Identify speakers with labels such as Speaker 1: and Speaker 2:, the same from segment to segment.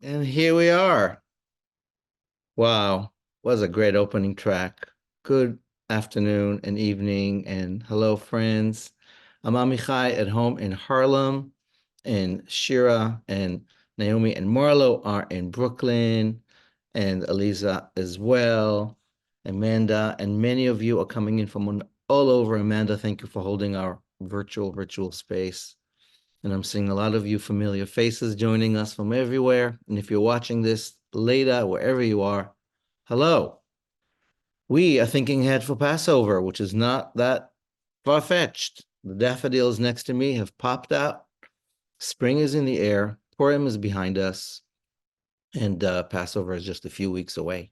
Speaker 1: And here we are. Wow, was a great opening track. Good afternoon and evening, and hello, friends. I'm Amichai at home in Harlem, and Shira and Naomi and Marlo are in Brooklyn, and Eliza as well. Amanda, and many of you are coming in from all over. Amanda, thank you for holding our virtual space. And I'm seeing a lot of you familiar faces joining us from everywhere. And if you're watching this later, wherever you are, hello. We are thinking ahead for Passover, which is not that far-fetched. The daffodils next to me have popped out. Spring is in the air. Purim is behind us. And Passover is just a few weeks away.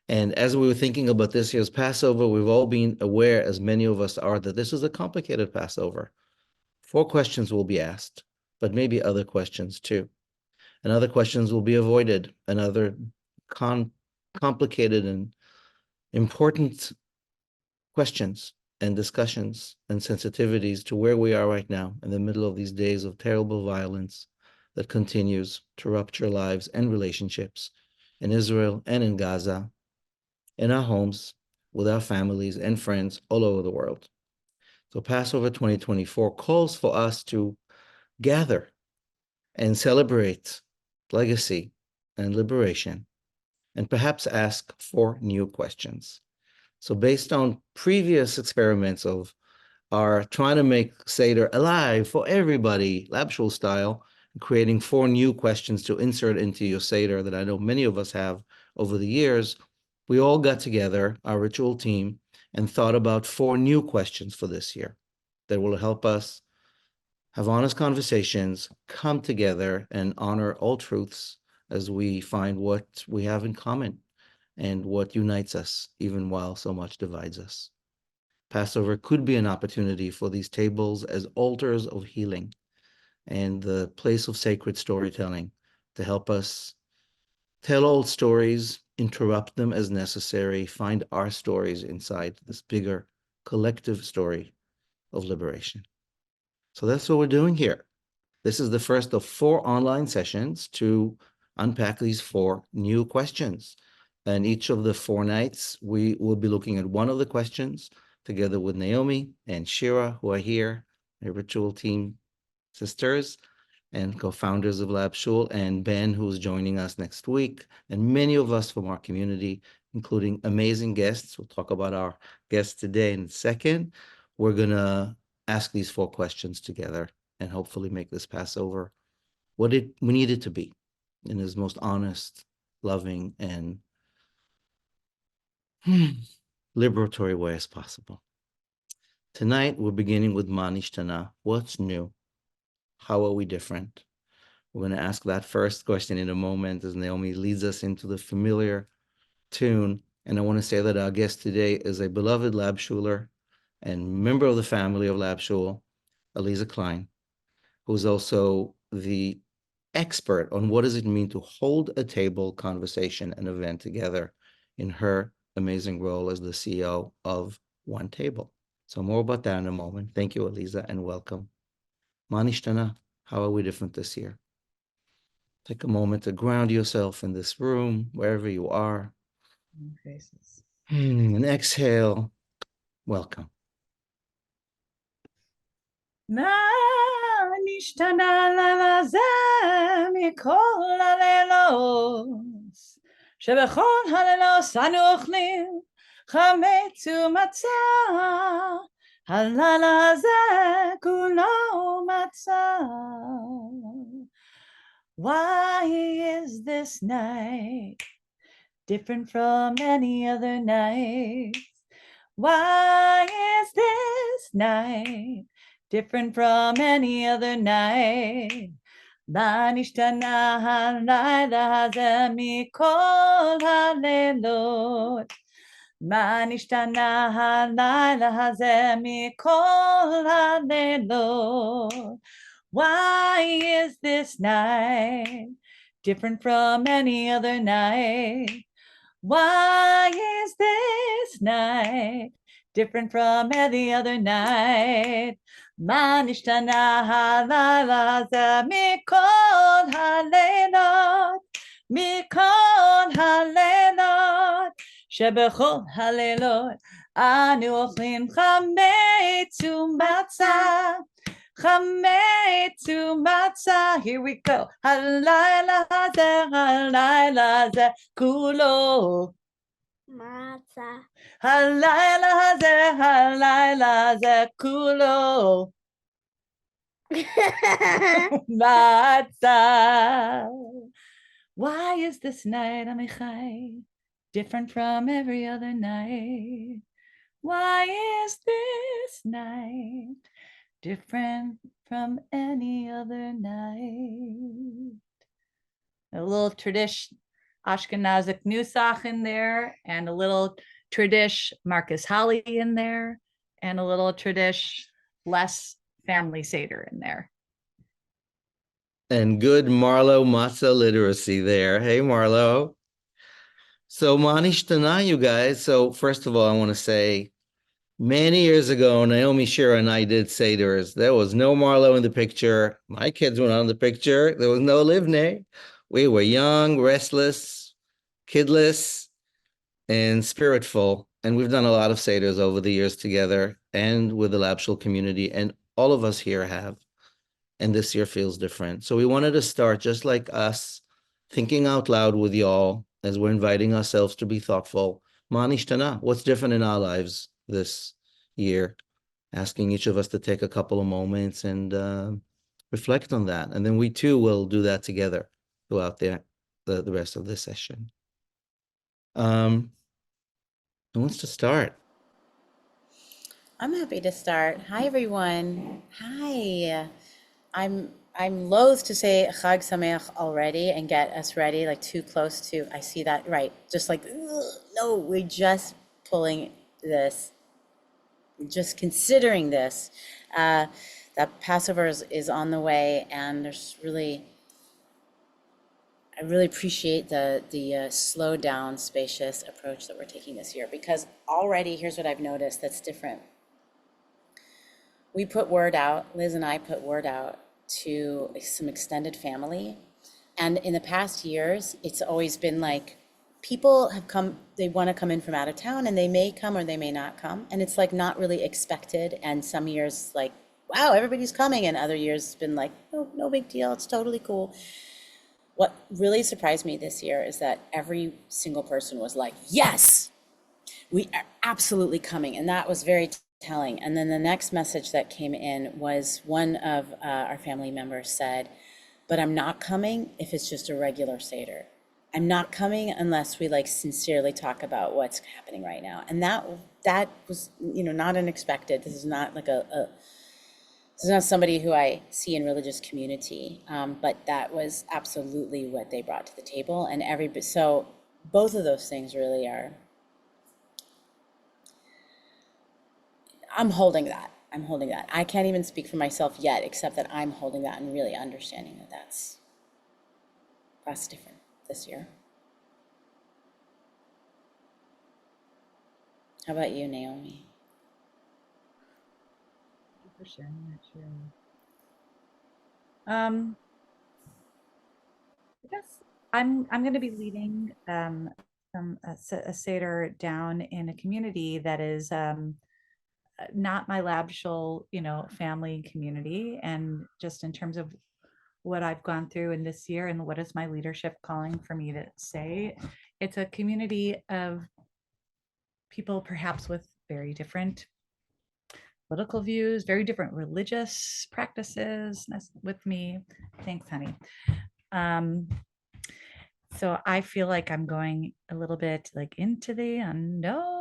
Speaker 1: And as we were thinking about this year's Passover, we've all been aware, as many of us are, that this is a complicated Passover. 4 questions will be asked, but maybe other questions too. And other questions will be avoided, and other complicated and important questions and discussions and sensitivities to where we are right now in the middle of these days of terrible violence that continues to rupture lives and relationships in Israel and in Gaza, in our homes, with our families and friends all over the world. So Passover 2024 calls for us to gather and celebrate legacy and liberation, and perhaps ask 4 new questions. So based on previous experiments of our trying to make Seder alive for everybody, lab shul style, creating 4 new questions to insert into your Seder that I know many of us have over the years, we all got together, our ritual team, and thought about 4 new questions for this year that will help us have honest conversations, come together, and honor all truths as we find what we have in common and what unites us, even while so much divides us. Passover could be an opportunity for these tables as altars of healing and the place of sacred storytelling to help us tell old stories, interrupt them as necessary, find our stories inside this bigger collective story of liberation. So that's what we're doing here. This is the first of 4 online sessions to unpack these 4 new questions. And each of the 4 nights, we will be looking at one of the questions together with Naomi and Shira, who are here, my ritual team sisters and co-founders of Lab Shul, and Ben, who's joining us next week, and many of us from our community, including amazing guests. We'll talk about our guests today in a second. We're going to ask these 4 questions together and hopefully make this Passover what we need it to be in its most honest, loving, and liberatory way as possible. Tonight, we're beginning with NISHTANA. What's new? How are we different? We're going to ask that first question in a moment as Naomi leads us into the familiar tune. And I want to say that our guest today is a beloved Lab Shuler and member of the family of Lab Shul, Eliza Klein, who's also the expert on what does it mean to hold a table conversation and event together in her amazing role as the CEO of One Table. So more about that in a moment. Thank you, Eliza, and welcome. NISHTANA, how are we different this year? Take a moment to ground yourself in this room, wherever you are.
Speaker 2: Faces.
Speaker 1: And exhale. Welcome.
Speaker 2: NISHTANA לזה מכל הלילות, שבכל הלילות אנו אוכלים חמץ ומצה, הלילה הזה כולו מצה. Why is this night different from any other night? Why is this night different from any other night? מה נשתנה הלילה הזה מכל הלילות? מה נשתנה הלילה הזה מכל הלילות? Why is this night different from any other night? Why is this night different from any other night? מה נשתנה הלילה הזה מכל הלילות? מכל הלילות, שבכל הלילות אנו אוכלים חמץ ומצה, חמץ ומצה. Here we go. הלילה הזה כולו
Speaker 3: מצה.
Speaker 2: הלילה הזה כולו מצה. Why is this night, Amichai, different from every other night? Why is this night different from any other night? A little tradition Ashkenazic Nusach in there, and a little tradish Marcus Holly in there, and a little tradish less family Seder in there.
Speaker 1: And good Marlo Matzah literacy there. Hey, Marlo. So NISHTANA, you guys. So first of all, I want to say many years ago, Naomi Shira and I did Seders. There was no Marlo in the picture. My kids weren't on the picture. There was no Livnei. We were young, restless, kidless, and spiritful. And we've done a lot of Seders over the years together and with the Labshul community. And all of us here have. And this year feels different. So we wanted to start just like us, thinking out loud with y'all as we're inviting ourselves to be thoughtful. NISHTANA, what's different in our lives this year? Asking each of us to take a couple of moments and reflect on that. And then we too will do that together throughout the rest of this session. Who wants to start?
Speaker 4: I'm happy to start. Hi, everyone. Hi. I'm loath to say Chag Sameach already and get us ready, like too close to, I see that, right. Just like, ugh, no, we're just pulling this, just considering this. That Passover is on the way, and there's really, I really appreciate the slowed down, spacious approach that we're taking this year, because already here's what I've noticed that's different. We put word out, Liz and I put word out to some extended family. And in the past years, it's always been like, people have come, they want to come in from out of town, and they may come or they may not come. And it's like not really expected. And some years like, wow, everybody's coming. And other years it's been like, no, no big deal. It's totally cool. What really surprised me this year is that every single person was like, yes, we are absolutely coming. And that was very telling. And then the next message that came in was one of our family members said, but I'm not coming if it's just a regular Seder. I'm not coming unless we like sincerely talk about what's happening right now. And that was, not unexpected. This is not like this is not somebody who I see in religious community, but that was absolutely what they brought to the table. And so both of those things really are, I'm holding that. I can't even speak for myself yet, except that I'm holding that and really understanding that that's different this year. How about you, Naomi?
Speaker 2: Thank you for sharing that, Sharon. I guess I'm going to be leading a Seder down in a community that is not my Labshul, family community. And just in terms of what I've gone through in this year and what is my leadership calling for me to say, it's a community of people perhaps with very different political views, very different religious practices with me. Thanks, honey. So I feel like I'm going a little bit like into the unknown.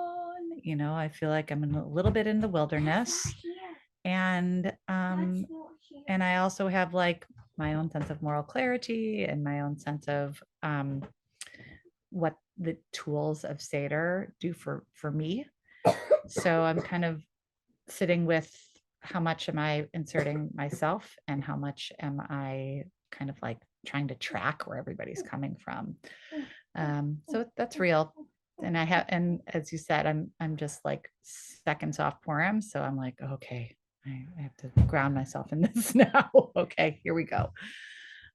Speaker 2: I feel like I'm a little bit in the wilderness, and I also have like my own sense of moral clarity and my own sense of what the tools of Seder do for me. So I'm kind of sitting with how much am I inserting myself and how much am I kind of like trying to track where everybody's coming from. So that's real. And and as you said, I'm just like second soft Purim. So I'm like, okay, I have to ground myself in this now. Okay, here we go.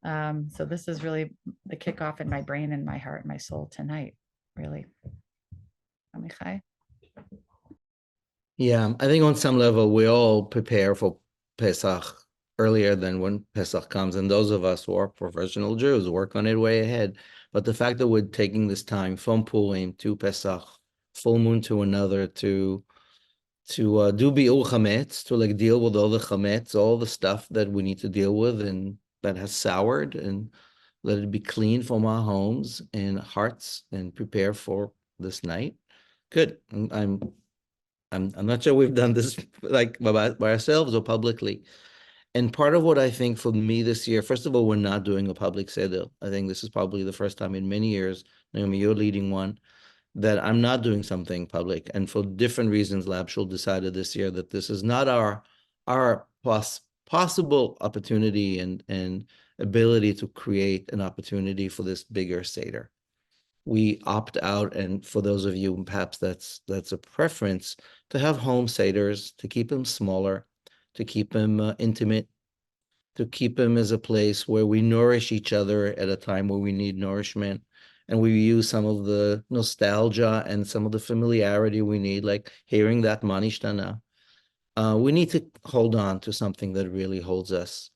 Speaker 2: So this is really the kickoff in my brain and my heart and my soul tonight, really. Amichai?
Speaker 1: Yeah, I think on some level we all prepare for Pesach earlier than when Pesach comes, and those of us who are professional Jews work on it way ahead. But the fact that we're taking this time from Purim to Pesach, full moon to another, to do bi'ur chametz, to like deal with all the chametz, all the stuff that we need to deal with and that has soured, and let it be clean from our homes and hearts, and prepare for this night. Good. I'm not sure we've done this like by ourselves or publicly. And part of what I think for me this year, first of all, we're not doing a public seder. I think this is probably the first time in many years, Naomi, you're leading one, that I'm not doing something public. And for different reasons, Labshul decided this year that this is not our possible opportunity and ability to create an opportunity for this bigger seder. We opt out, and for those of you, perhaps that's a preference, to have home seders, to keep them smaller, to keep them intimate, to keep them as a place where we nourish each other at a time where we need nourishment, and we use some of the nostalgia and some of the familiarity we need, like hearing that NISHTANA. We need to hold on to something that really holds us.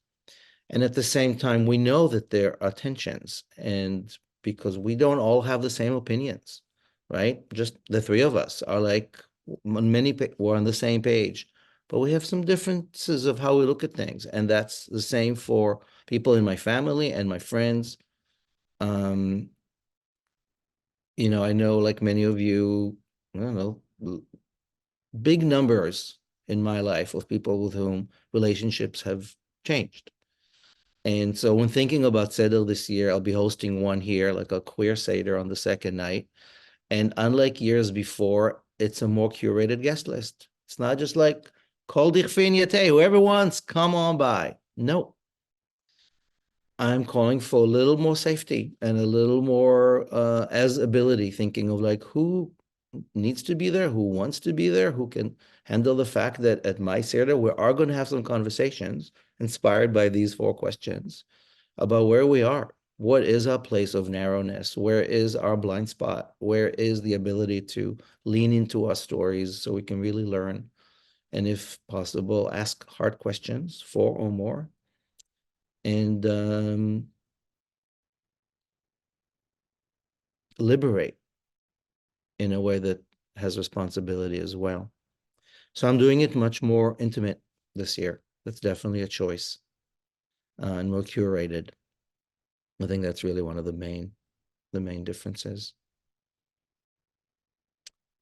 Speaker 1: And at the same time, we know that there are tensions, and because we don't all have the same opinions, right? Just the three of us are like we're on the same page, but we have some differences of how we look at things. And that's the same for people in my family and my friends. Um, I know like many of you, I don't know, big numbers in my life of people with whom relationships have changed. And so when thinking about Seder this year, I'll be hosting one here, like a queer Seder on the second night. And unlike years before, it's a more curated guest list. It's not just like, Kol dichfin yateh, whoever wants, come on by. No. I'm calling for a little more safety and a little more as ability, thinking of like who needs to be there, who wants to be there, who can handle the fact that at my Seder, we are going to have some conversations inspired by these 4 questions about where we are. What is our place of narrowness? Where is our blind spot? Where is the ability to lean into our stories so we can really learn? And if possible, ask hard questions, 4 or more. And liberate in a way that has responsibility as well. So I'm doing it much more intimate this year. That's definitely a choice, and more curated. I think that's really one of the main differences.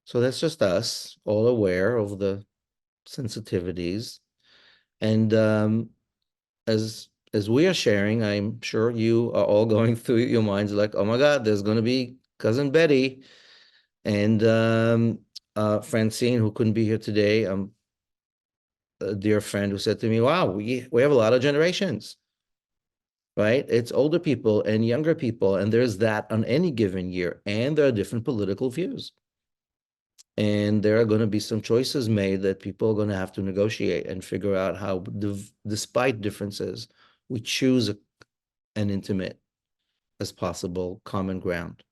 Speaker 1: So that's just us, all aware of the sensitivities. And as we are sharing, I'm sure you are all going through your minds like, oh my God, there's going to be cousin Betty and Francine, who couldn't be here today. A dear friend who said to me, wow, we have a lot of generations, right? It's older people and younger people, and there's that on any given year, and there are different political views. And there are going to be some choices made that people are going to have to negotiate and figure out how, despite differences, we choose an intimate as possible common ground.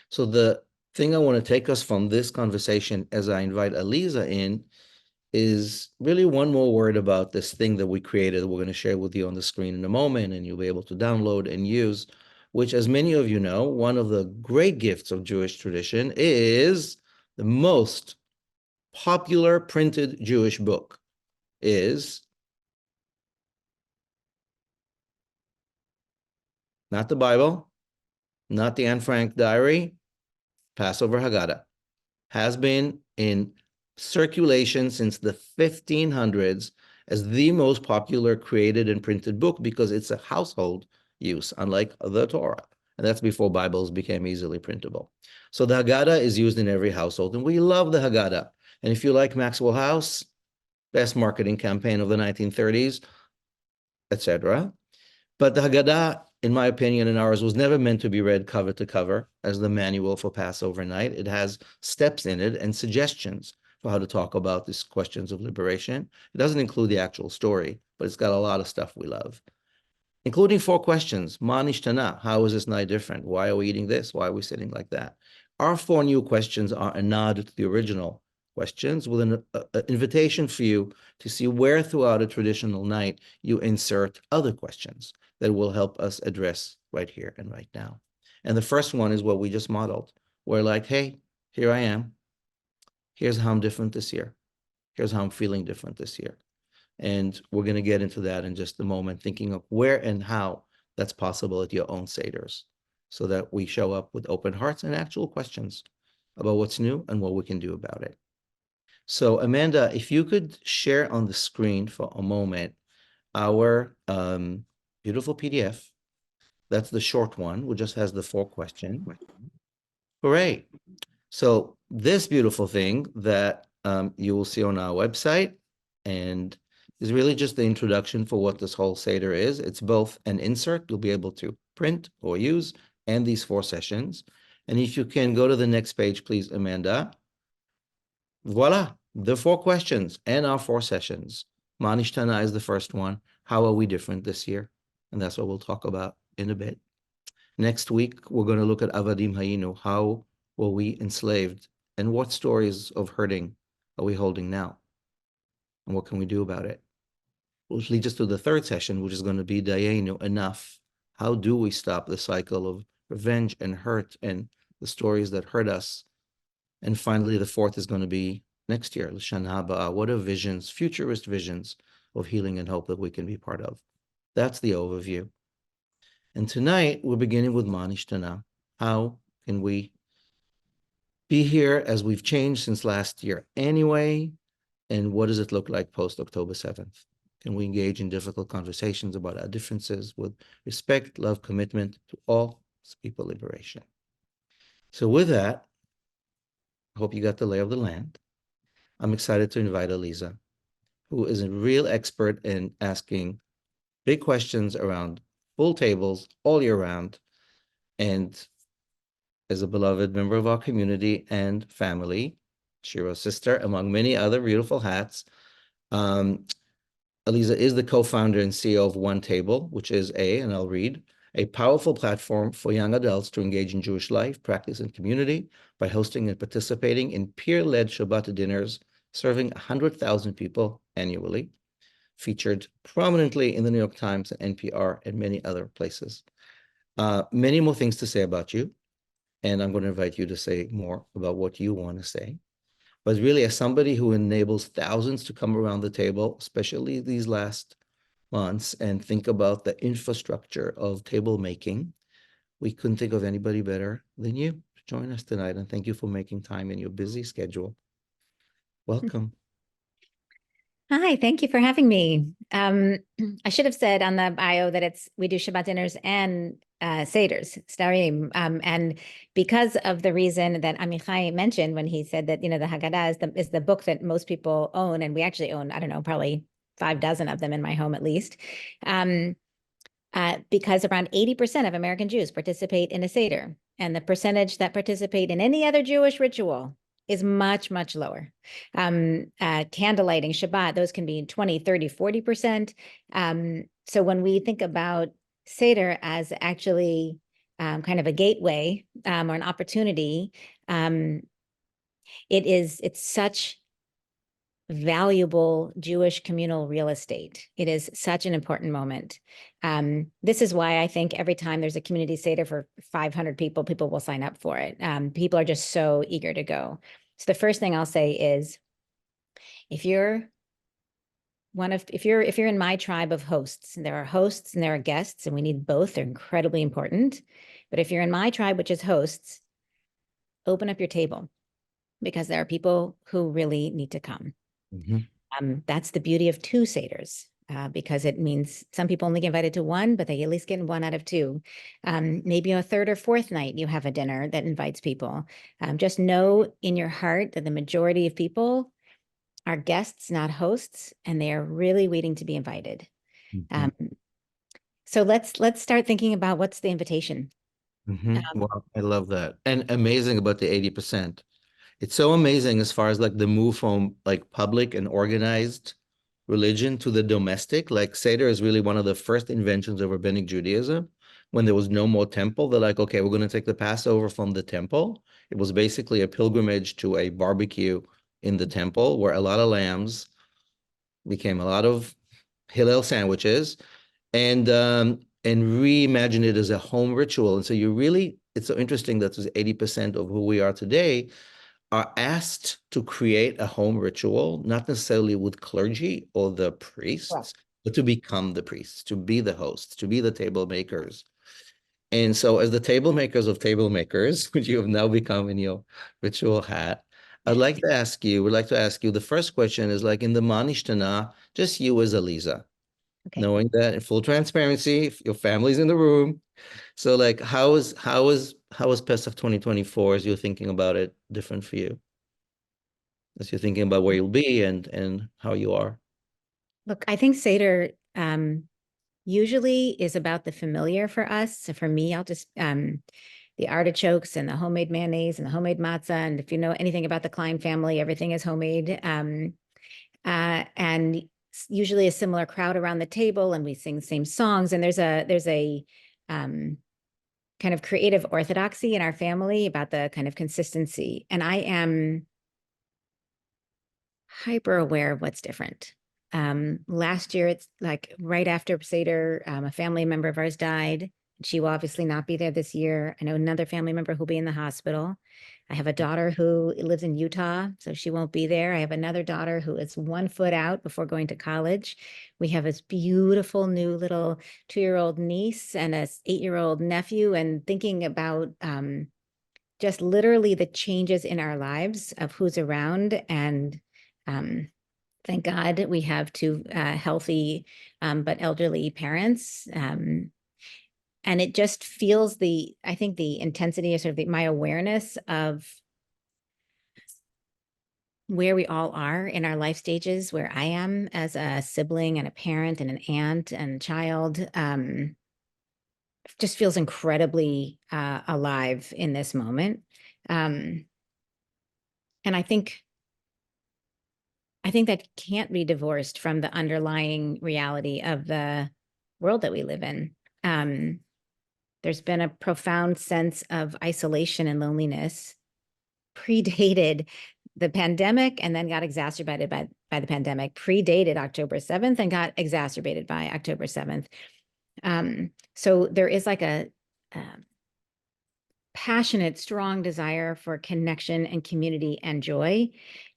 Speaker 1: So the thing I want to take us from this conversation as I invite Aliza in is really one more word about this thing that we created. We're going to share with you on the screen in a moment, and you'll be able to download and use, which, as many of you know, one of the great gifts of Jewish tradition is the most popular printed Jewish book is not the Bible, not the Anne Frank diary, Passover Haggadah. Has been in circulation since the 1500s as the most popular created and printed book because it's a household use, unlike the Torah. And that's before Bibles became easily printable. So the Haggadah is used in every household, and we love the Haggadah. And if you like Maxwell House, best marketing campaign of the 1930s, etc. But the Haggadah, in my opinion and ours, was never meant to be read cover to cover as the manual for Passover night. It has steps in it and suggestions for how to talk about these questions of liberation. It doesn't include the actual story, but it's got a lot of stuff we love. including 4 questions. Ma NISHTANA, how is this night different? Why are we eating this? Why are we sitting like that? Our 4 new questions are a nod to the original questions with an invitation for you to see where throughout a traditional night you insert other questions that will help us address right here and right now. And the first one is what we just modeled. We're like, hey, here I am. Here's how I'm different this year. Here's how I'm feeling different this year. And we're going to get into that in just a moment, thinking of where and how that's possible at your own Seders, so that we show up with open hearts and actual questions about what's new and what we can do about it. So Amanda, if you could share on the screen for a moment our beautiful PDF. That's the short one, which just has the 4 questions. Hooray. So this beautiful thing that you will see on our website and is really just the introduction for what this whole Seder is. It's both an insert you'll be able to print or use and these 4 sessions. And if you can go to the next page, please, Amanda. Voila, the 4 questions and our 4 sessions. Ma NISHTANA is the first one. How are we different this year? And that's what we'll talk about in a bit. Next week, we're going to look at Avadim Hayinu. How were we enslaved? And what stories of hurting are we holding now? And what can we do about it? Which leads us to the 3rd session, which is going to be Dayenu, enough. How do we stop the cycle of revenge and hurt and the stories that hurt us? And finally, the 4th is going to be next year, L'Shana Haba. What are visions, futurist visions of healing and hope that we can be part of? That's the overview. And tonight, we're beginning with Ma NISHTANA. How can we be here as we've changed since last year anyway? And what does it look like post-October 7th? Can we engage in difficult conversations about our differences with respect, love, commitment to all people liberation? So with that, I hope you got the lay of the land. I'm excited to invite Eliza, who is a real expert in asking big questions around full tables all year round, and is a beloved member of our community and family, Shiro's sister, among many other beautiful hats. Eliza is the co-founder and CEO of One Table, which is and I'll read, a powerful platform for young adults to engage in Jewish life, practice, and community by hosting and participating in peer-led Shabbat dinners, serving 100,000 people annually, featured prominently in the New York Times and NPR and many other places. Many more things to say about you, and I'm going to invite you to say more about what you want to say. But really, as somebody who enables thousands to come around the table, especially these last months, and think about the infrastructure of table making, we couldn't think of anybody better than you to join us tonight. And thank you for making time in your busy schedule. Welcome.
Speaker 5: Hi, thank you for having me. I should have said on the bio that we do Shabbat dinners and Seders, Starim. And because of the reason that Amichai mentioned when he said that, the Haggadah is the book that most people own, and we actually own, I don't know, probably 6 of them in my home at least, because around 80% of American Jews participate in a Seder, and the percentage that participate in any other Jewish ritual is much, much lower. Candlelighting, Shabbat, those can be 20, 30, 40%. So when we think about Seder as actually kind of a gateway or an opportunity, it's such valuable Jewish communal real estate. It is such an important moment. This is why I think every time there's a community Seder for 500 people, people will sign up for it. People are just so eager to go. So the first thing I'll say is, if you're in my tribe of hosts, and there are hosts and there are guests, and we need both, they're incredibly important. But if you're in my tribe, which is hosts, open up your table, because there are people who really need to come. Mm-hmm. That's the beauty of 2 Seders, because it means some people only get invited to 1, but they at least get 1 out of 2. Maybe a 3rd or 4th night you have a dinner that invites people. Just know in your heart that the majority of people are guests, not hosts, and they are really waiting to be invited. Mm-hmm. So let's start thinking about what's the invitation.
Speaker 1: Mm-hmm. Wow, I love that. And amazing about the 80%. It's so amazing as far as like the move from like public and organized religion to the domestic. Like Seder is really one of the first inventions of rabbinic Judaism. When there was no more temple, they're like, okay, we're going to take the Passover from the temple. It was basically a pilgrimage to a barbecue in the temple where a lot of lambs became a lot of Hillel sandwiches, and reimagine it as a home ritual. And so you really, it's so interesting that 80% of who we are today are asked to create a home ritual, not necessarily with clergy or the priests, but to become the priests, to be the hosts, to be the table makers. And so as the table makers of table makers, which you have now become in your ritual hat, would like to ask you, the first question is like in the NISHTANA, just you as Aliza,
Speaker 5: Okay.
Speaker 1: knowing that in full transparency, if your family's in the room. So like how is Pesach 2024 as you're thinking about it different for you? As you're thinking about where you'll be and how you are.
Speaker 5: Look, I think Seder usually is about the familiar for us. So for me, I'll just the artichokes and the homemade mayonnaise and the homemade matzah. And if you know anything about the Klein family, everything is homemade. And usually a similar crowd around the table, and we sing the same songs. And there's a kind of creative orthodoxy in our family about the kind of consistency. And I am hyper aware of what's different. Last year, it's like right after Seder, a family member of ours died. She will obviously not be there this year. I know another family member who'll be in the hospital. I have a daughter who lives in Utah, so she won't be there. I have another daughter who is 1 foot out before going to college. We have this beautiful new little 2-year-old niece and a 8-year-old nephew, and thinking about just literally the changes in our lives of who's around. And thank God we have 2 healthy but elderly parents. And it just feels I think the intensity of sort of my awareness of where we all are in our life stages, where I am as a sibling and a parent and an aunt and child, just feels incredibly alive in this moment. And I think that can't be divorced from the underlying reality of the world that we live in. There's been a profound sense of isolation and loneliness, predated the pandemic and then got exacerbated by the pandemic, predated October 7th and got exacerbated by October 7th. So there is like a passionate, strong desire for connection and community and joy,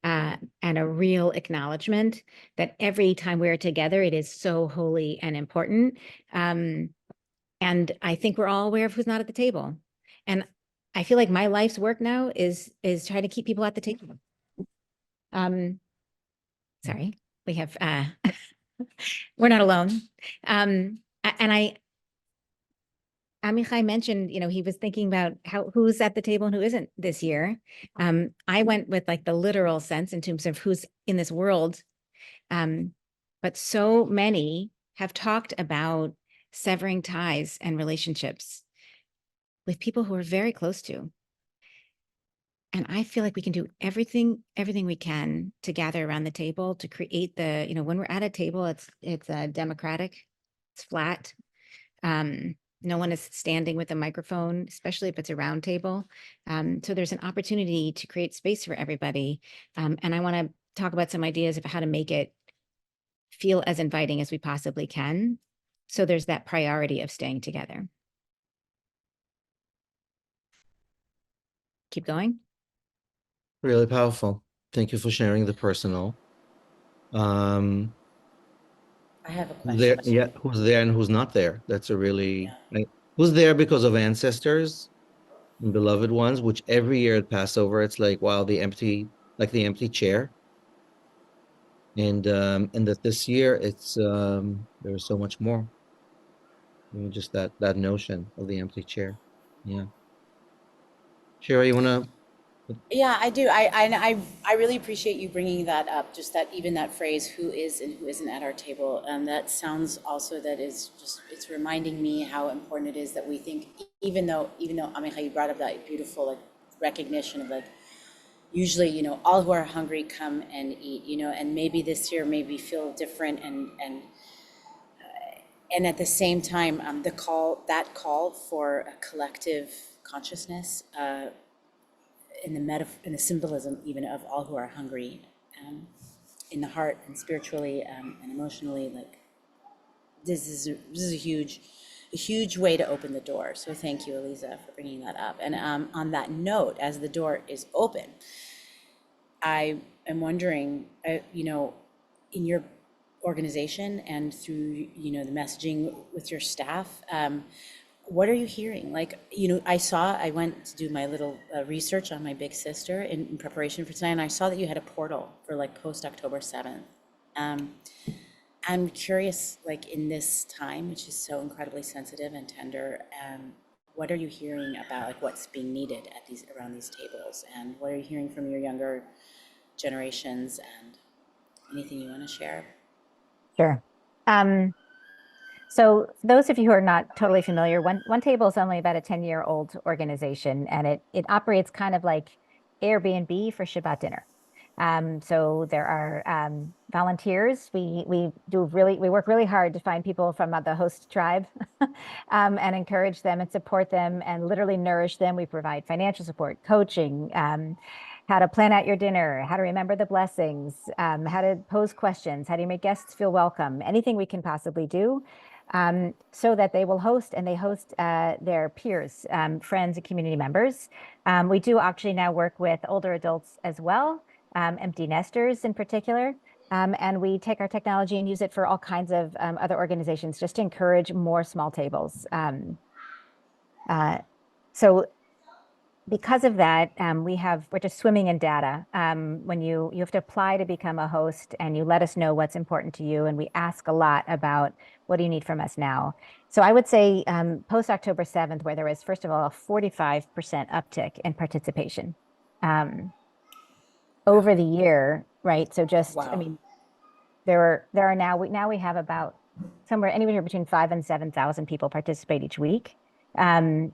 Speaker 5: and a real acknowledgement that every time we're together, it is so holy and important. And I think we're all aware of who's not at the table. And I feel like my life's work now is trying to keep people at the table. Sorry, we have, we're not alone. And Amichai mentioned, he was thinking about who's at the table and who isn't this year. I went with like the literal sense in terms of who's in this world. But so many have talked about severing ties and relationships with people who are very close to. And I feel like we can do everything we can to gather around the table to create when we're at a table, it's democratic, it's flat. No one is standing with a microphone, especially if it's a round table. So there's an opportunity to create space for everybody. And I want to talk about some ideas of how to make it feel as inviting as we possibly can. So there's that priority of staying together. Keep going.
Speaker 1: Really powerful. Thank you for sharing the personal.
Speaker 4: I have a question.
Speaker 1: Who's there and who's not there? That's a really who's there because of ancestors and beloved ones, which every year at Passover, it's like, wow, the empty chair. And that this year it's there's so much more. Just that notion of the empty chair. Yeah. Shira, you wanna?
Speaker 4: Yeah, I do. I really appreciate you bringing that up. Just that, even that phrase, "who is and who isn't at our table," and that sounds also it's reminding me how important it is that we think, even though I mean, how you brought up that beautiful like recognition of like, usually, you know, all who are hungry come and eat, you know, and maybe this year maybe feel different and at the same time, that call for a collective consciousness in the symbolism even of all who are hungry, in the heart and spiritually and emotionally, like this is a huge way to open the door. So thank you, Eliza, for bringing that up. And on that note, as the door is open, I am wondering, you know, in your organization and through, you know, the messaging with your staff, what are you hearing? Like, you know, I went to do my little research on my big sister in preparation for tonight, and I saw that you had a portal for like post October 7th. I'm curious, like in this time, which is so incredibly sensitive and tender, what are you hearing about like what's being needed at around these tables, and what are you hearing from your younger generations, and anything you want to share?
Speaker 5: Sure. So for those of you who are not totally familiar, One Table is only about a 10-year-old organization, and it operates kind of like Airbnb for Shabbat dinner. So there are volunteers. We work really hard to find people from the host tribe and encourage them and support them and literally nourish them. We provide financial support, coaching, how to plan out your dinner, how to remember the blessings, how to pose questions, how do you make guests feel welcome, anything we can possibly do so that they will host, and they host their peers, friends and community members. We do actually now work with older adults as well, empty nesters in particular. And we take our technology and use it for all kinds of other organizations just to encourage more small tables. So because of that, we're just swimming in data. When you have to apply to become a host, and you let us know what's important to you, and we ask a lot about what do you need from us now. So I would say post October 7th, where there was, first of all, a 45% uptick in participation over the year, right? So just,
Speaker 4: Wow.
Speaker 5: I mean, there are now we have about somewhere anywhere between 5,000 and 7,000 people participate each week. And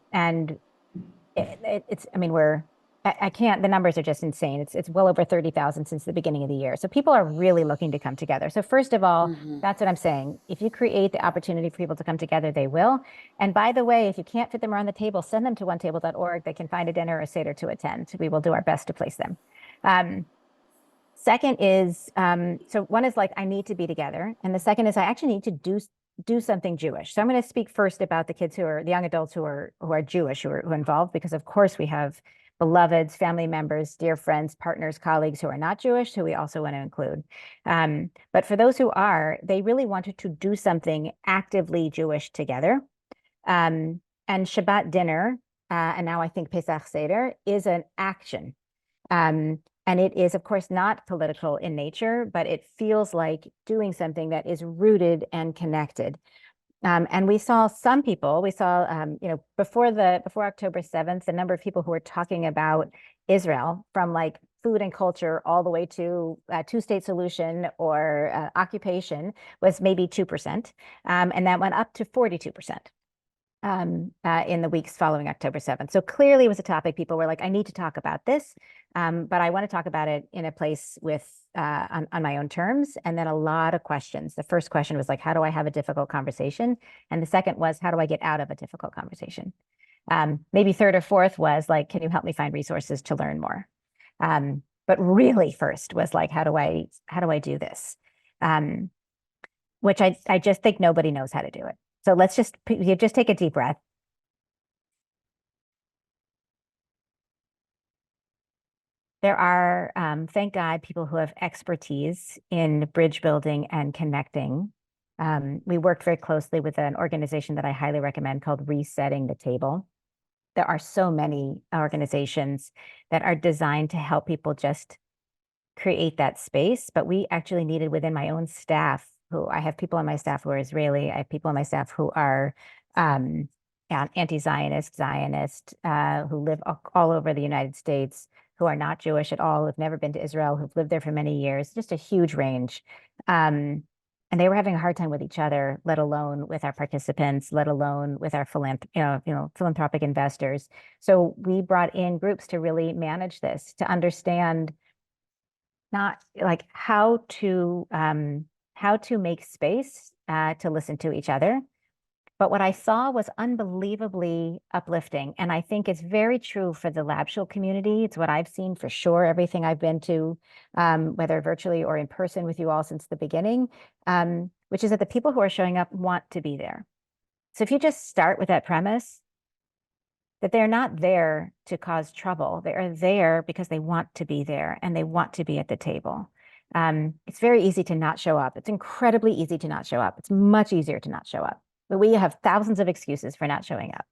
Speaker 5: it's, I mean, I can't, the numbers are just insane. It's well over 30,000 since the beginning of the year. So people are really looking to come together. So first of all, that's what I'm saying. If you create the opportunity for people to come together, they will. And by the way, if you can't fit them around the table, send them to onetable.org. They can find a dinner or a Seder to attend. We will do our best to place them. Second is, so one is like, I need to be together. And the second is I actually need to do something Jewish. So I'm going to speak first about the kids the young adults who are Jewish, who are involved, because of course we have beloveds, family members, dear friends, partners, colleagues who are not Jewish, who we also want to include. But for those who are, they really wanted to do something actively Jewish together. And Shabbat dinner, and now I think Pesach Seder, is an action. And it is, of course, not political in nature, but it feels like doing something that is rooted and connected. And we saw some people, you know, before October 7th, the number of people who were talking about Israel, from like food and culture all the way to a two-state solution or occupation, was maybe 2%. And that went up to 42%. In the weeks following October 7th. So clearly it was a topic people were like, I need to talk about this, but I want to talk about it in a place with on my own terms. And then a lot of questions. The first question was like, how do I have a difficult conversation? And the second was, how do I get out of a difficult conversation? Maybe third or fourth was like, can you help me find resources to learn more? But really first was like, how do I do this? Which I just think nobody knows how to do it. So let's just take a deep breath. There are, thank God, people who have expertise in bridge building and connecting. We worked very closely with an organization that I highly recommend called Resetting the Table. There are so many organizations that are designed to help people just create that space, but we actually needed within my own staff, I have people on my staff who are Israeli, I have people on my staff who are anti-Zionist, Zionist, who live all over the United States, who are not Jewish at all, who've never been to Israel, who've lived there for many years, just a huge range. and they were having a hard time with each other, let alone with our participants, let alone with our philanthropic investors. So we brought in groups to really manage this, to understand not like how to make space to listen to each other. But what I saw was unbelievably uplifting. And I think it's very true for the lab shul community. It's what I've seen for sure, everything I've been to, whether virtually or in person with you all since the beginning, which is that the people who are showing up want to be there. So if you just start with that premise, that they're not there to cause trouble, they are there because they want to be there and they want to be at the table. It's very easy to not show up. It's incredibly easy to not show up. It's much easier to not show up. But we have thousands of excuses for not showing up.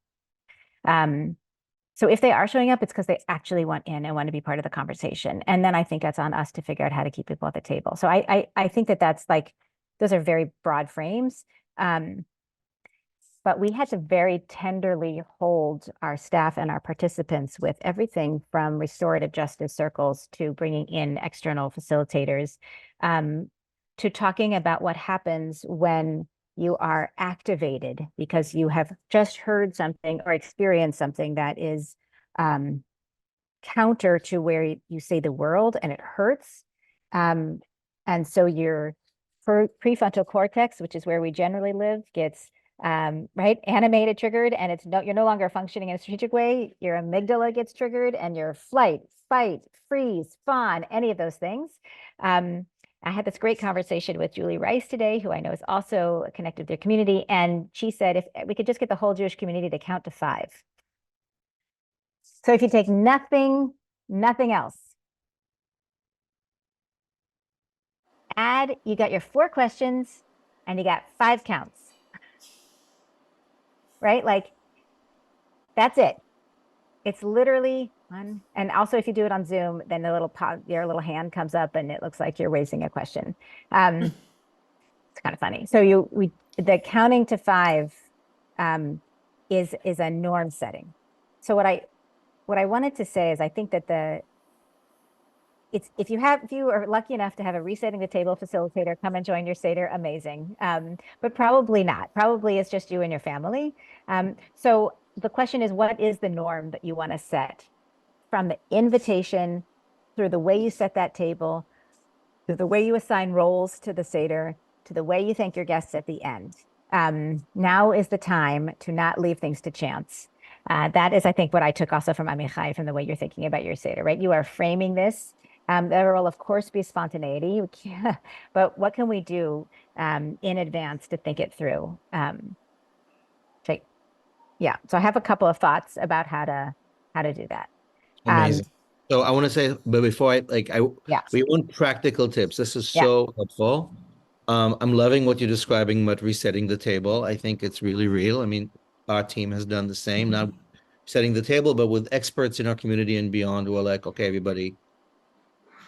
Speaker 5: So if they are showing up, it's because they actually want in and want to be part of the conversation. And then I think that's on us to figure out how to keep people at the table. So I think that that's like, those are very broad frames. But we had to very tenderly hold our staff and our participants with everything from restorative justice circles to bringing in external facilitators, to talking about what happens when you are activated because you have just heard something or experienced something that is counter to where you say the world and it hurts. And so your prefrontal cortex, which is where we generally live, gets animated, triggered, and you're no longer functioning in a strategic way. Your amygdala gets triggered and your flight, fight, freeze, fawn, any of those things. I had this great conversation with Julie Rice today, who I know is also connected with their community. And she said, if we could just get the whole Jewish community to count to 5. So if you take nothing else, you got your 4 questions and you got 5 counts. Right? Like, that's it. It's literally one. And also if you do it on Zoom, then your little hand comes up and it looks like you're raising a question. It's kind of funny. So the counting to 5 is a norm setting. So what I wanted to say is I think that if you are lucky enough to have a resetting the table facilitator come and join your Seder, amazing. But probably not. Probably it's just you and your family. So the question is, what is the norm that you want to set from the invitation through the way you set that table, through the way you assign roles to the Seder, to the way you thank your guests at the end? Now is the time to not leave things to chance. That is, I think, what I took also from Amichai, from the way you're thinking about your Seder, right? You are framing this. There will, of course, be spontaneity, but what can we do in advance to think it through? Yeah, so I have a couple of thoughts about how to do that.
Speaker 1: Amazing. So I want to say, but before
Speaker 5: Yeah.
Speaker 1: we want practical tips. This is
Speaker 5: Yeah.
Speaker 1: so helpful. I'm loving what you're describing about resetting the table. I think it's really real. I mean, our team has done the same, not setting the table, but with experts in our community and beyond who are like, okay, everybody,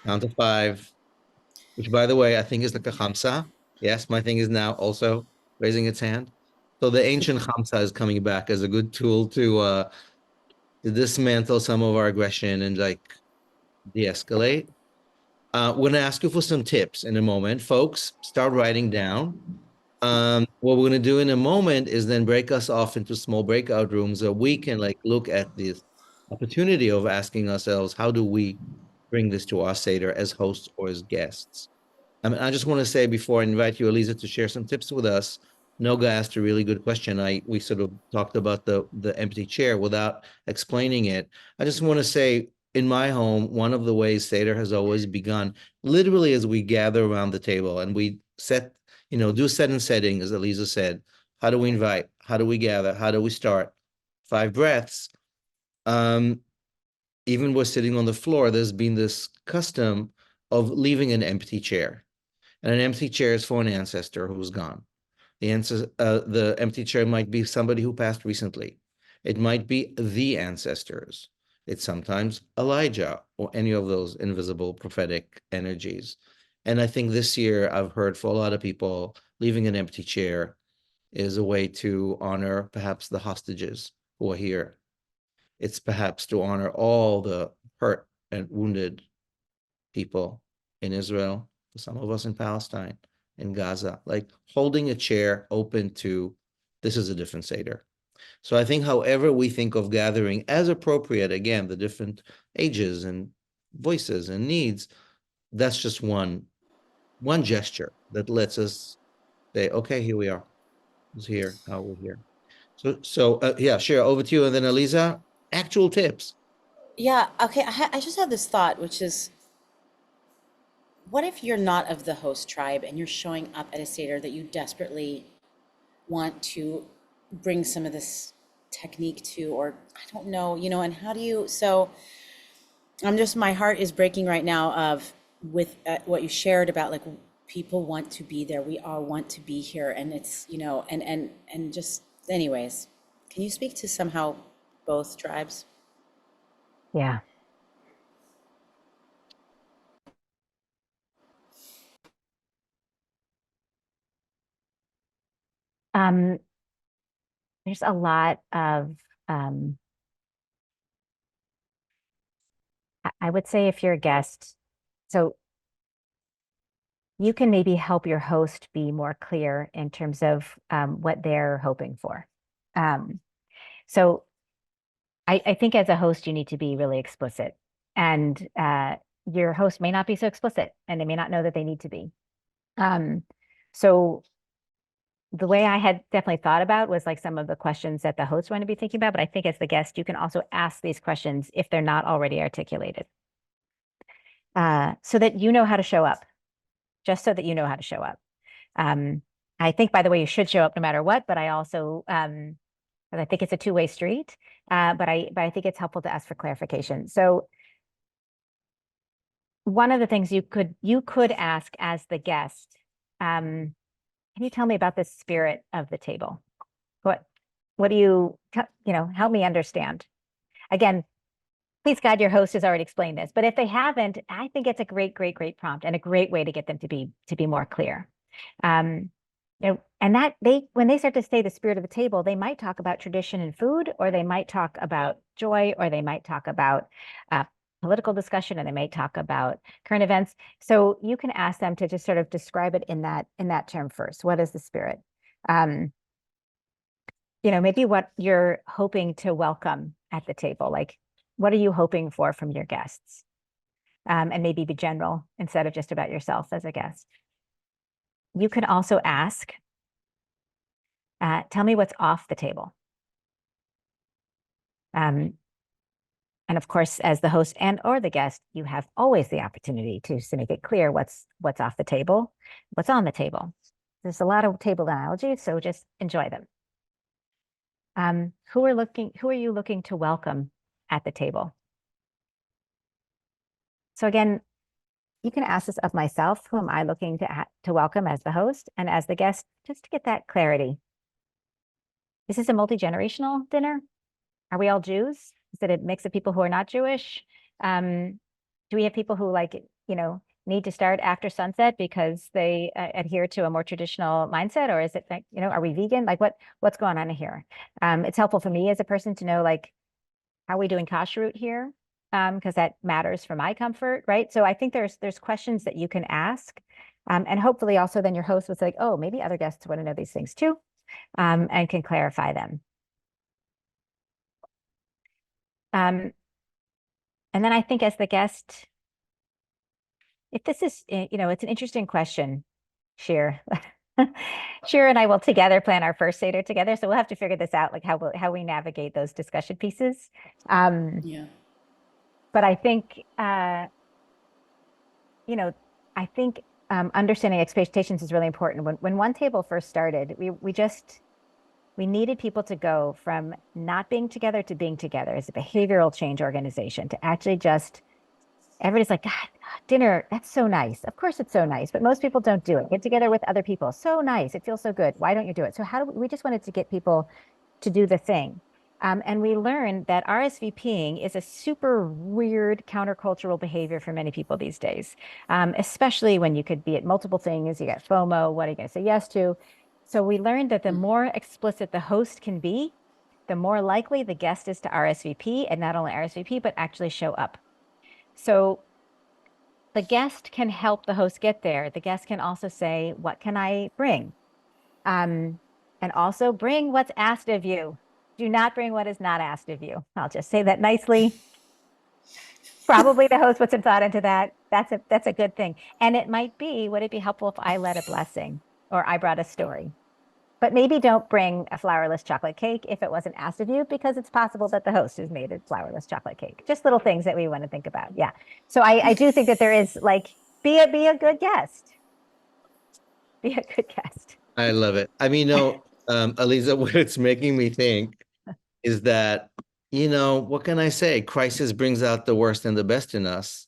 Speaker 1: count to 5, which by the way, I think is like a chamsa. Yes, my thing is now also raising its hand. So the ancient chamsa is coming back as a good tool to dismantle some of our aggression and like de-escalate. We're going to ask you for some tips in a moment. Folks, start writing down. What we're going to do in a moment is then break us off into small breakout rooms so we can like look at this opportunity of asking ourselves, how do we bring this to our Seder as hosts or as guests? I just want to say before I invite you, Eliza, to share some tips with us, Noga asked a really good question. We sort of talked about the empty chair without explaining it. I just want to say, in my home, one of the ways Seder has always begun, literally as we gather around the table and we do set and setting, as Eliza said. How do we invite? How do we gather? How do we start? 5 breaths. Even we're sitting on the floor, there's been this custom of leaving an empty chair. And an empty chair is for an ancestor who's gone. The empty chair might be somebody who passed recently. It might be the ancestors. It's sometimes Elijah or any of those invisible prophetic energies. And I think this year I've heard for a lot of people, leaving an empty chair is a way to honor perhaps the hostages who are here. It's perhaps to honor all the hurt and wounded people in Israel, some of us in Palestine, in Gaza, like holding a chair open to this is a different Seder. So I think however we think of gathering as appropriate, again, the different ages and voices and needs, that's just one gesture that lets us say, okay, here we are. Who's here? How we're here. So yeah, Shira, over to you, and then Eliza, actual tips.
Speaker 4: Yeah, okay. I just had this thought, which is, what if you're not of the host tribe and you're showing up at a Seder that you desperately want to bring some of this technique to, or I don't know, and how do you, so my heart is breaking right now of with what you shared about like people want to be there. We all want to be here. And it's, and just anyways, can you speak to somehow both tribes?
Speaker 5: Yeah. Um, there's a lot of, I would say if you're a guest, so you can maybe help your host be more clear in terms of what they're hoping for. So I think as a host, you need to be really explicit, and your host may not be so explicit, and they may not know that they need to be. So the way I had definitely thought about was like some of the questions that the host want to be thinking about, but I think as the guest, you can also ask these questions if they're not already articulated, so that you know how to show up, just so that you know how to show up. I think, by the way, you should show up no matter what, but I also, but I think it's a two-way street. But I think it's helpful to ask for clarification. So one of the things you could ask as the guest, can you tell me about the spirit of the table? What do you help me understand? Again, please God, your host has already explained this, but if they haven't, I think it's a great prompt and a great way to get them to be more clear. And that when they start to say the spirit of the table, they might talk about tradition and food, or they might talk about joy, or they might talk about political discussion, and they may talk about current events. So you can ask them to just sort of describe it in that term first. What is the spirit? Maybe what you're hoping to welcome at the table, like what are you hoping for from your guests? And maybe be general instead of just about yourself as a guest. You can also ask, tell me what's off the table. And of course, as the host and or the guest, you have always the opportunity to make it clear what's off the table, what's on the table. There's a lot of table analogies, so just enjoy them. Who are you looking to welcome at the table? So again, you can ask this of myself, who am I looking to welcome as the host, and as the guest, just to get that clarity. Is this a multi-generational dinner? Are we all Jews? Is it a mix of people who are not Jewish? Do we have people who need to start after sunset because they adhere to a more traditional mindset? Or is it like, are we vegan? Like what's going on here? It's helpful for me as a person to know, like, how are we doing kashrut here? Because that matters for my comfort, right? So I think there's questions that you can ask. And hopefully also then your host was like, oh, maybe other guests want to know these things too, and can clarify them. And then I think as the guest, if this is, it's an interesting question, Shir. Shir and I will together plan our first Seder together. So we'll have to figure this out, like how we navigate those discussion pieces.
Speaker 4: Yeah.
Speaker 5: But I think, understanding expectations is really important. When one table first started, we needed people to go from not being together to being together as a behavioral change organization, to actually everybody's like, God, dinner, that's so nice. Of course it's so nice, but most people don't do it. Get together with other people. So nice. It feels so good. Why don't you do it? So we just wanted to get people to do the thing. And we learned that RSVPing is a super weird countercultural behavior for many people these days, especially when you could be at multiple things. You got FOMO. What are you going to say yes to? So we learned that the more explicit the host can be, the more likely the guest is to RSVP, and not only RSVP, but actually show up. So the guest can help the host get there. The guest can also say, what can I bring? And also bring what's asked of you. Do not bring what is not asked of you. I'll just say that nicely. Probably the host put some thought into that. That's a good thing. And it might be, would it be helpful if I led a blessing or I brought a story? But maybe don't bring a flourless chocolate cake if it wasn't asked of you, because it's possible that the host has made a flourless chocolate cake. Just little things that we want to think about. Yeah. So I do think that there is like, be a good guest. Be a good guest.
Speaker 1: I love it. I mean, no, Aliza, what it's making me think is that, what can I say? Crisis brings out the worst and the best in us.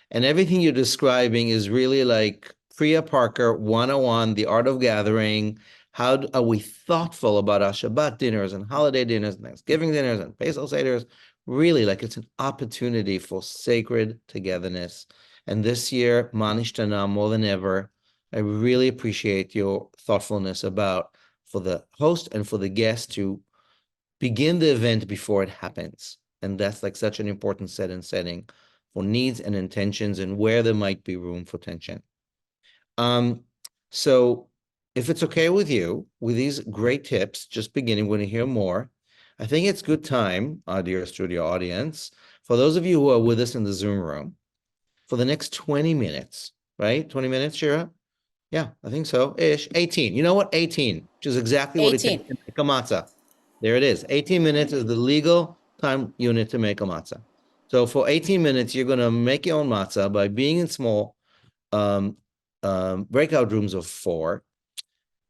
Speaker 1: And everything you're describing is really like Priya Parker 101, the art of gathering. How are we thoughtful about our Shabbat dinners and holiday dinners, and Thanksgiving dinners and Pesach Seders? Really, like it's an opportunity for sacred togetherness. And this year, NISHTANA more than ever, I really appreciate your thoughtfulness about for the host and for the guest to begin the event before it happens. And that's like such an important setting for needs and intentions and where there might be room for tension. So if it's okay with you, with these great tips, just beginning, we're going to hear more. I think it's good time, our dear studio audience, for those of you who are with us in the Zoom room, for the next 20 minutes, right? 20 minutes, Shira? Yeah, I think so, ish. 18. You know what? 18, which is exactly what it
Speaker 4: 18.
Speaker 1: takes to make a matzah. There it is. 18 minutes is the legal time unit to make a matzah. So for 18 minutes, you're going to make your own matzah by being in small breakout rooms of 4.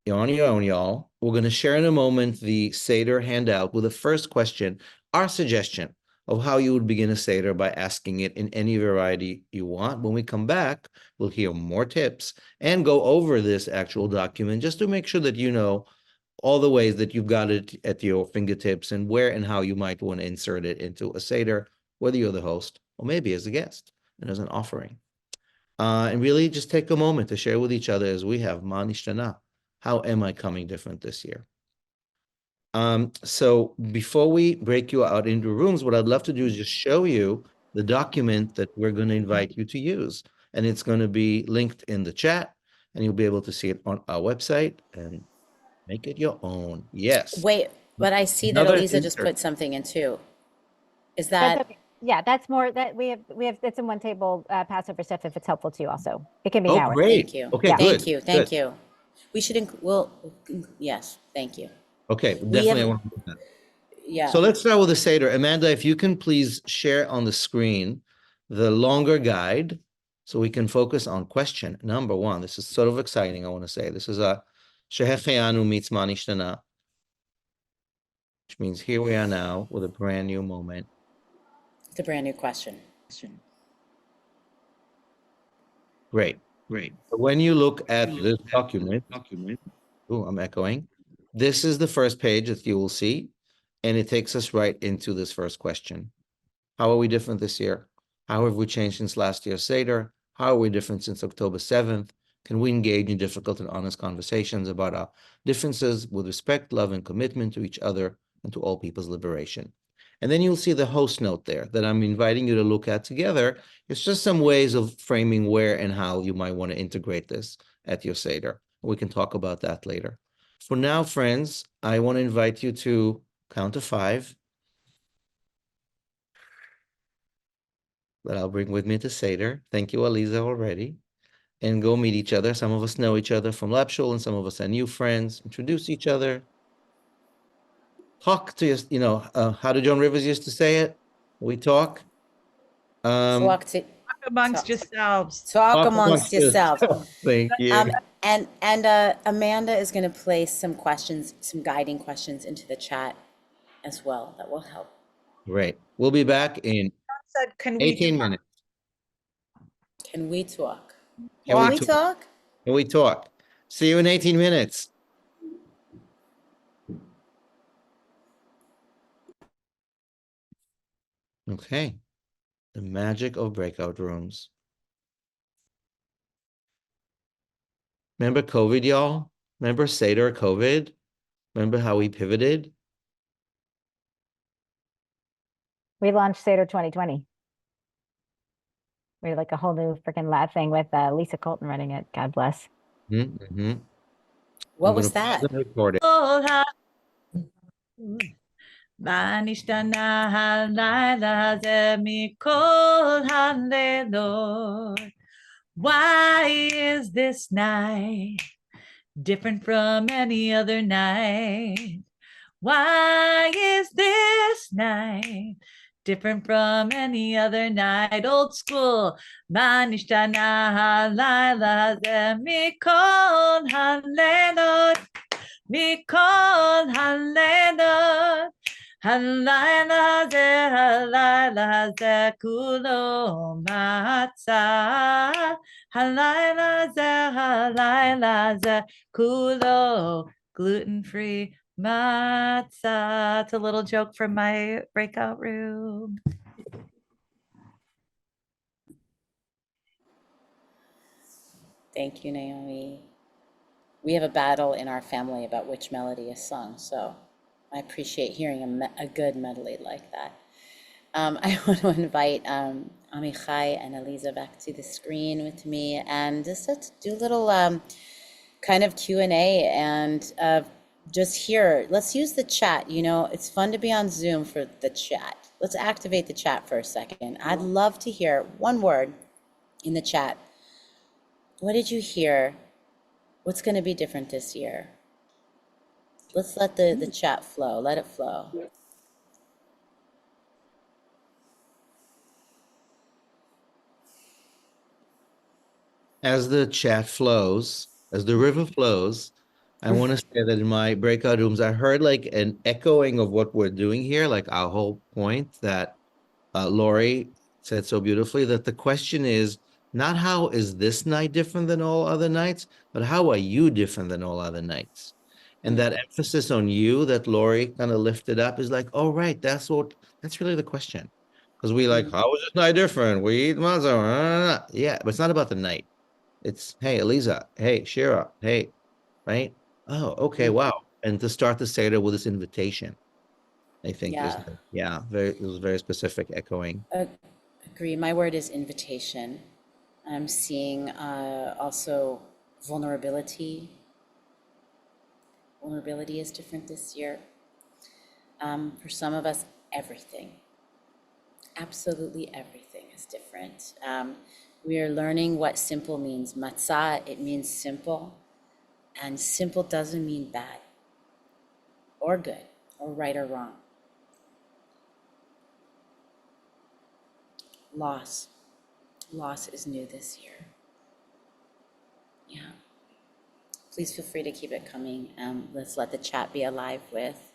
Speaker 1: You're on your own, y'all. We're going to share in a moment the Seder handout with the first question, our suggestion of how you would begin a Seder by asking it in any variety you want. When we come back, we'll hear more tips and go over this actual document just to make sure that you know all the ways that you've got it at your fingertips and where and how you might want to insert it into a Seder, whether you're the host or maybe as a guest and as an offering. And really just take a moment to share with each other as we have Ma Nishtana. How am I coming different this year? So before we break you out into rooms, what I'd love to do is just show you the document that we're going to invite you to use. And it's going to be linked in the chat, and you'll be able to see it on our website and make it your own. Yes.
Speaker 4: Wait, but I see that
Speaker 1: Another
Speaker 4: Aliza just
Speaker 1: insert.
Speaker 4: put something in too. Is
Speaker 5: That's
Speaker 4: that,
Speaker 5: okay. Yeah, that's more that we have it's in one table, Passover stuff if it's helpful to you also. It can be
Speaker 1: Oh,
Speaker 5: Howard.
Speaker 1: great.
Speaker 4: thank you.
Speaker 1: Okay,
Speaker 5: Yeah.
Speaker 1: good.
Speaker 4: Thank you,
Speaker 1: good.
Speaker 4: thank you. We should, yes, thank you.
Speaker 1: Okay,
Speaker 4: We
Speaker 1: definitely I
Speaker 4: have-
Speaker 1: want to do that.
Speaker 4: Yeah,
Speaker 1: So let's start with the Seder. Amanda, if you can please share on the screen the longer guide so we can focus on question number 1. This is sort of exciting, I want to say. This is a Shehecheyanu meets Ma Nishtana, which means here we are now with a brand new moment.
Speaker 4: it's a brand new question.
Speaker 1: Great. So when you look at this document, oh, I'm echoing. This is the first page that you will see, and it takes us right into this first question. How are we different this year? How have we changed since last year's Seder? How are we different since October 7th? Can we engage in difficult and honest conversations about our differences with respect, love, and commitment to each other and to all people's liberation? And then you'll see the host note there that I'm inviting you to look at together. It's just some ways of framing where and how you might want to integrate this at your Seder. We can talk about that later. For now, friends, I want to invite you to count to 5. That I'll bring with me to Seder. Thank you, Aliza, already. And go meet each other. Some of us know each other from lab shul, and some of us are new friends. Introduce each other. Talk to how did Joan Rivers used to say it? We talk.
Speaker 4: Talk
Speaker 2: Amongst yourselves.
Speaker 4: amongst yourselves.
Speaker 1: Thank you.
Speaker 4: And Amanda is going to place some questions, some guiding questions into the chat as well. That will help.
Speaker 1: Great. We'll be back in
Speaker 2: Said, can we
Speaker 1: 18 minutes.
Speaker 4: Can we talk?
Speaker 1: Can
Speaker 4: Can
Speaker 1: we
Speaker 4: we talk?
Speaker 1: Can we talk? See you in 18 minutes. Okay. The magic of breakout rooms. Remember COVID, y'all? Remember Seder COVID? Remember how we pivoted?
Speaker 5: We launched Seder 2020. We're like a whole new freaking lab thing with Lisa Colton running it. God bless.
Speaker 1: Mm-hmm.
Speaker 4: What
Speaker 1: I'm
Speaker 4: was
Speaker 1: gonna pause
Speaker 4: that?
Speaker 1: and record it.
Speaker 2: מה נשתנה הלילה הזה מכל הלילות? Why is this night different from any other night? Why is this night different from any other night? Old school. מה נשתנה הלילה הזה מכל הלילות? מכל הלילות. הלילה הזה כולו מצה. הלילה הזה כולו gluten-free matzah. It's a little joke from my breakout room.
Speaker 4: Thank you, Naomi. We have a battle in our family about which melody is sung, so I appreciate hearing a good medley like that. I want to invite Amichai and Eliza back to the screen with me, and just to do a little kind of Q&A and just here, let's use the chat. You know, it's fun to be on Zoom for the chat. Let's activate the chat for a second. I'd love to hear one word in the chat. What did you hear? What's going to be different this year? Let's let the chat flow. Let it flow.
Speaker 1: As the chat flows, as the river flows, I want to say that in my breakout rooms, I heard like an echoing of what we're doing here, like our whole point that Lori said so beautifully, that the question is not how is this night different than all other nights, but how are you different than all other nights? And that emphasis on you that Lori kind of lifted up is like, oh, right, that's really the question. Because we like, how is this night different? We eat matzah. Yeah, but it's not about the night. It's, hey, Eliza, hey, Shira, hey, right? Oh, okay, wow. And to start the Seder with this invitation, I think is, it was very specific echoing.
Speaker 4: Agree. My word is invitation. I'm seeing also vulnerability. Vulnerability is different this year. For some of us, everything. Absolutely everything is different. We are learning what simple means. Matzah, it means simple. And simple doesn't mean bad or good or right or wrong. Loss. Loss is new this year. Yeah. Please feel free to keep it coming. Let's let the chat be alive with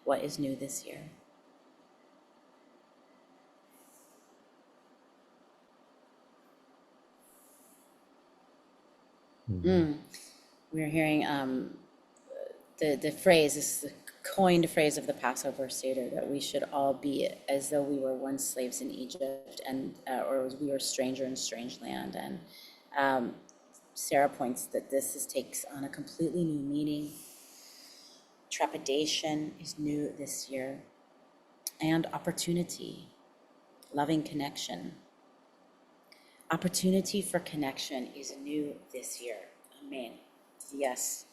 Speaker 4: what is new this year. We're hearing the phrase, this is the coined phrase of the Passover Seder, that we should all be as though we were once slaves in Egypt, and or we were stranger in strange land. And Sarah points that this takes on a completely new meaning. Trepidation is new this year, and opportunity, loving connection. Opportunity for connection is new this year. Amen. Yes.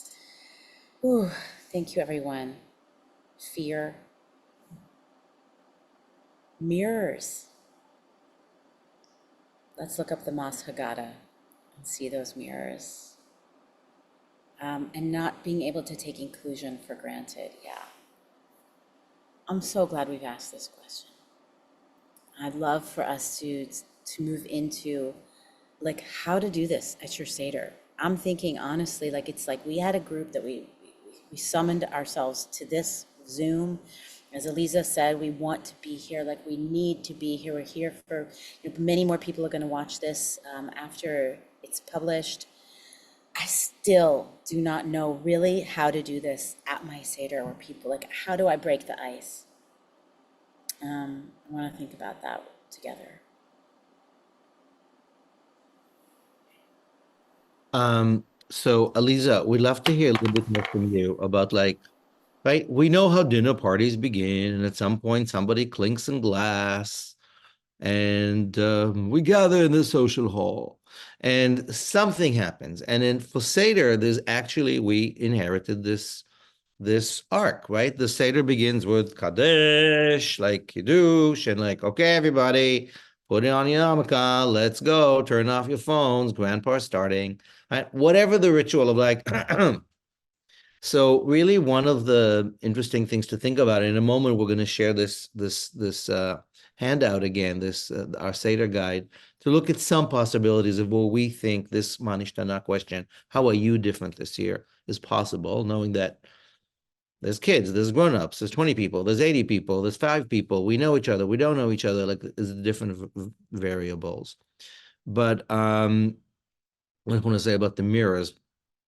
Speaker 4: Ooh, thank you, everyone. Fear. Mirrors. Let's look up the Mas Haggadah and see those mirrors. And not being able to take inclusion for granted. Yeah. I'm so glad we've asked this question. I'd love for us to move into like how to do this at your Seder. I'm thinking honestly, like it's like we had a group that we summoned ourselves to this Zoom. As Eliza said, we want to be here, like we need to be here. We're here for, many more people are going to watch this after it's published. I still do not know really how to do this at my Seder, where people like, how do I break the ice? I want to think about that together.
Speaker 1: So Aliza, we'd love to hear a little bit more from you about like, right? We know how dinner parties begin, and at some point somebody clinks some glass, and we gather in the social hall, and something happens. And then for Seder, there's actually, we inherited this arc, right? The Seder begins with Kadesh, like Kiddush, and like, okay, everybody, put it on your yarmulke, let's go, turn off your phones, grandpa's starting, right? Whatever the ritual of like, so really one of the interesting things to think about, in a moment, we're going to share this handout again, this our Seder guide, to look at some possibilities of what we think this NISHTANA question, how are you different this year, is possible, knowing that there's kids, there's grown-ups, there's 20 people, there's 80 people, there's 5 people, we know each other, we don't know each other, like there's different variables. But what I want to say about the mirrors,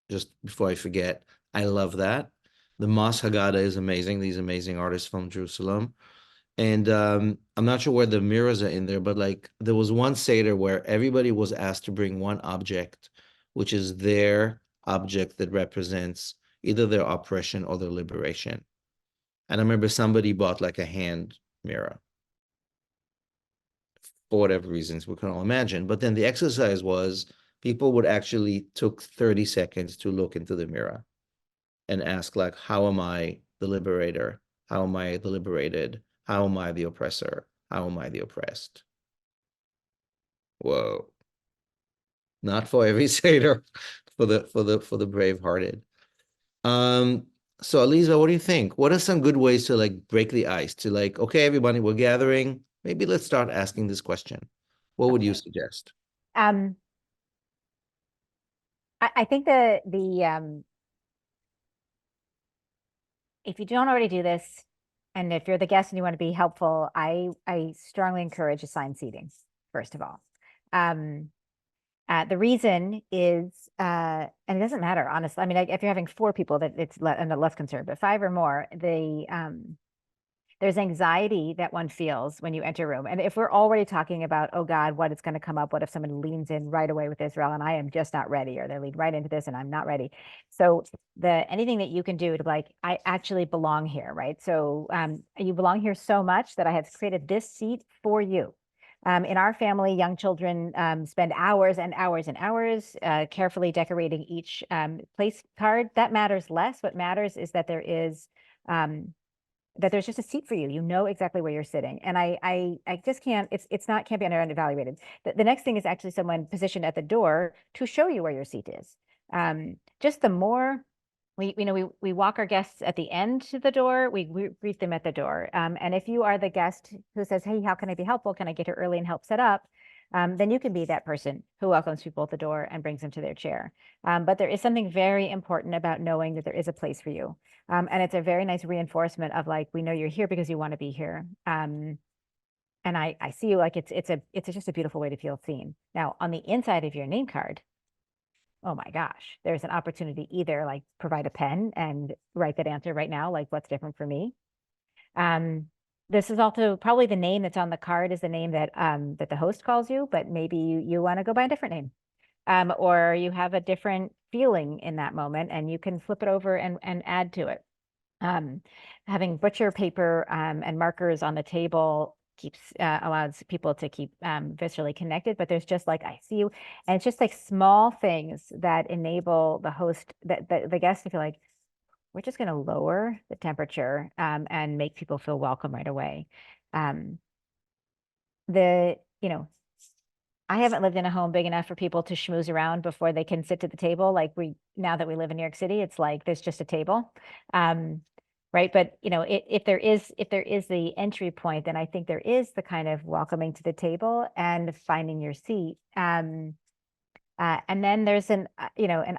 Speaker 1: just before I forget, I love that. The Mas Haggadah is amazing, these amazing artists from Jerusalem. And I'm not sure where the mirrors are in there, but like there was one Seder where everybody was asked to bring one object, which is their object that represents either their oppression or their liberation. And I remember somebody bought like a hand mirror for whatever reasons we can all imagine. But then the exercise was people would actually took 30 seconds to look into the mirror and ask like, how am I the liberator? How am I the liberated? How am I the oppressor? How am I the oppressed? Whoa. Not for every Seder, for the brave-hearted. So Aliza, what do you think? What are some good ways to like break the ice? To like, okay, everybody, we're gathering. Maybe let's start asking this question. What would you suggest?
Speaker 5: I think if you don't already do this, and if you're the guest and you want to be helpful, I strongly encourage assigned seating, first of all. The reason is, and it doesn't matter, honestly. I mean, if you're having 4 people, that it's less concerned, but 5 or more, there's anxiety that one feels when you enter a room. And if we're already talking about, oh God, what is going to come up? What if someone leans in right away with Israel and I am just not ready, or they lead right into this and I'm not ready. So anything that you can do to like, I actually belong here, right? So you belong here so much that I have created this seat for you. In our family, young children spend hours and hours and hours carefully decorating each place card. That matters less. What matters is that there's just a seat for you. You know exactly where you're sitting. And I just can't, can't be underevaluated. The next thing is actually someone positioned at the door to show you where your seat is. Just the more we walk our guests at the end to the door, we greet them at the door. And if you are the guest who says, hey, how can I be helpful? Can I get here early and help set up? Then you can be that person who welcomes people at the door and brings them to their chair. But there is something very important about knowing that there is a place for you. And it's a very nice reinforcement of like, we know you're here because you want to be here. And I see you like it's just a beautiful way to feel seen. Now, on the inside of your name card, oh my gosh, there's an opportunity either like provide a pen and write that answer right now, like what's different for me. This is also probably the name that's on the card is the name that that the host calls you, but maybe you want to go by a different name. Or you have a different feeling in that moment and you can flip it over and add to it. Having butcher paper and markers on the table allows people to keep viscerally connected, but there's just like, I see you. And it's just like small things that enable the host, the guest to feel like, we're just going to lower the temperature and make people feel welcome right away. I haven't lived in a home big enough for people to schmooze around before they can sit to the table. Like now that we live in New York City, it's like there's just a table, right? But if there is the entry point, then I think there is the kind of welcoming to the table and finding your seat, and then there's an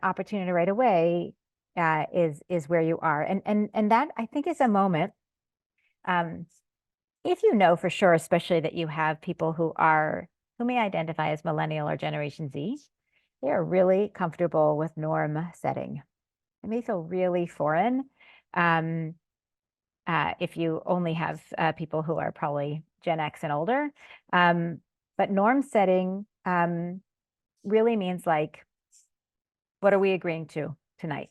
Speaker 5: opportunity right away is where you are, and that I think is a moment. If you know for sure, especially that you have people who may identify as millennial or Generation Z, they are really comfortable with norm setting. It may feel really foreign if you only have people who are probably Gen X and older. But norm setting really means like, what are we agreeing to tonight?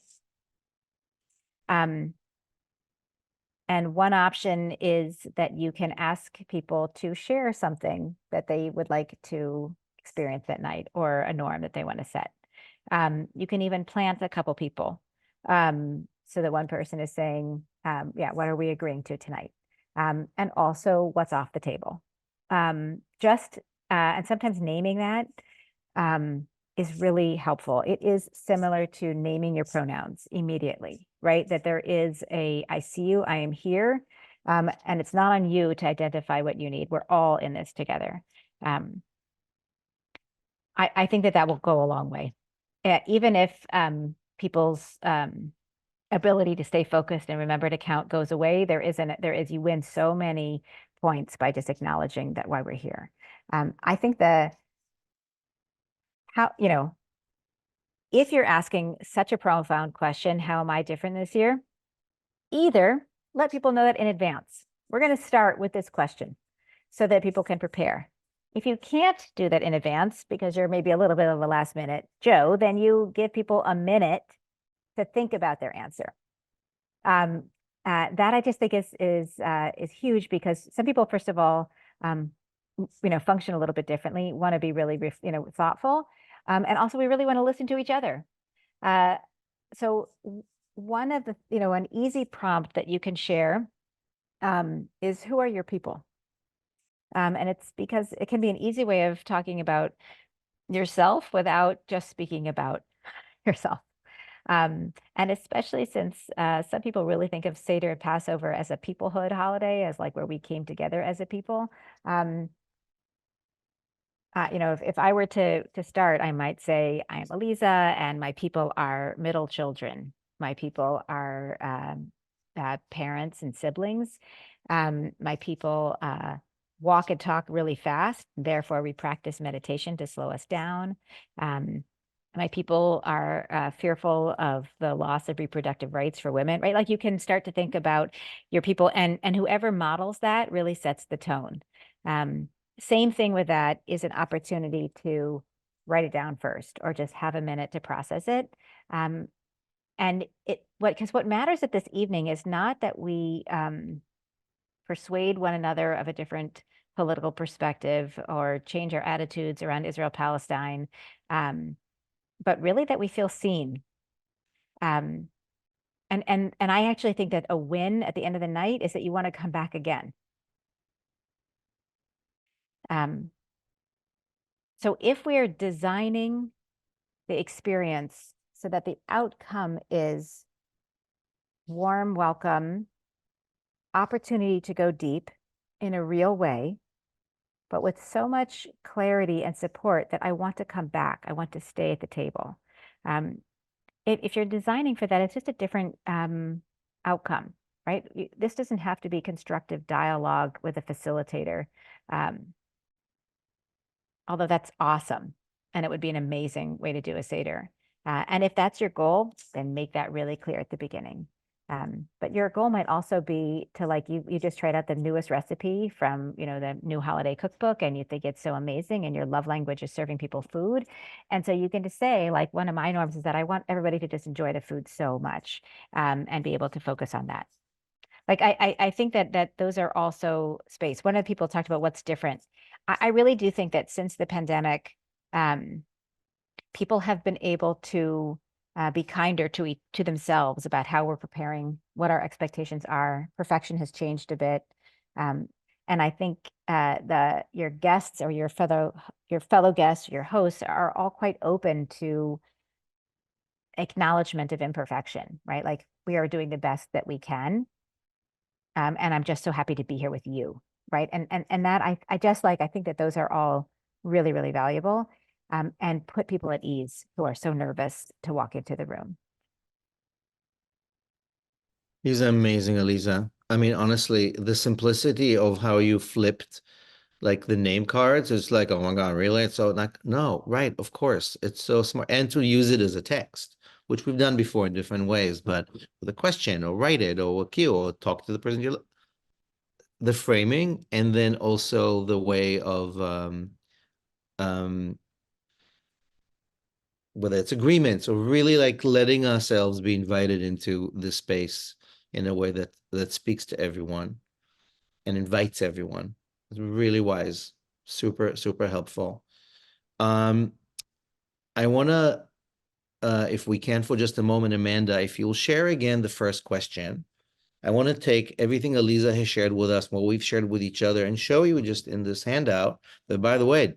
Speaker 5: And one option is that you can ask people to share something that they would like to experience that night or a norm that they want to set. You can even plant a couple people so that one person is saying, yeah, what are we agreeing to tonight? And also what's off the table. And sometimes naming that is really helpful. It is similar to naming your pronouns immediately, right? That there is I see you, I am here. And it's not on you to identify what you need. We're all in this together. I think that will go a long way. Even if people's ability to stay focused and remember to count goes away, you win so many points by just acknowledging that why we're here. I think if you're asking such a profound question, how am I different this year? Either let people know that in advance. We're going to start with this question so that people can prepare. If you can't do that in advance because you're maybe a little bit of a last minute Joe, then you give people a minute to think about their answer. That I just think is huge because some people, first of all, function a little bit differently, want to be really, thoughtful. And also we really want to listen to each other. So one of the, an easy prompt that you can share is who are your people? And it's because it can be an easy way of talking about yourself without just speaking about yourself. And especially since some people really think of Seder and Passover as a peoplehood holiday, as like where we came together as a people. If I were to start, I might say, I am Eliza, and my people are middle children. My people are parents and siblings. My people walk and talk really fast. Therefore, we practice meditation to slow us down. My people are fearful of the loss of reproductive rights for women, right? Like you can start to think about your people, and whoever models that really sets the tone. Same thing with that is an opportunity to write it down first or just have a minute to process it. Because what matters at this evening is not that we persuade one another of a different political perspective or change our attitudes around Israel-Palestine, but really that we feel seen. And I actually think that a win at the end of the night is that you want to come back again. So if we're designing the experience so that the outcome is warm welcome, opportunity to go deep in a real way, but with so much clarity and support that I want to come back, I want to stay at the table. If you're designing for that, it's just a different outcome, right? This doesn't have to be constructive dialogue with a facilitator. Although that's awesome. And it would be an amazing way to do a Seder. And if that's your goal, then make that really clear at the beginning. But your goal might also be to you just tried out the newest recipe from, the new holiday cookbook and you think it's so amazing and your love language is serving people food. And so you can just say, like, one of my norms is that I want everybody to just enjoy the food so much and be able to focus on that. Like, I think that those are also space. One of the people talked about what's different. I really do think that since the pandemic, people have been able to be kinder to themselves about how we're preparing, what our expectations are. Perfection has changed a bit. And I think your guests or your fellow guests, your hosts are all quite open to acknowledgement of imperfection, right? Like we are doing the best that we can. And I'm just so happy to be here with you, right? And that I think that those are all really, really valuable and put people at ease who are so nervous to walk into the room.
Speaker 1: He's amazing, Eliza. I mean, honestly, the simplicity of how you flipped like the name cards is like, oh my God, really? It's so like, no, right, of course. It's so smart. And to use it as a text, which we've done before in different ways, but with a question or write it or a cue or talk to the person you're the framing, and then also the way of whether it's agreements or really like letting ourselves be invited into this space in a way that speaks to everyone and invites everyone. It's really wise, super, super helpful. I want to, if we can for just a moment, Amanda, if you'll share again the first question. I want to take everything Aliza has shared with us, what we've shared with each other, and show you just in this handout that, by the way,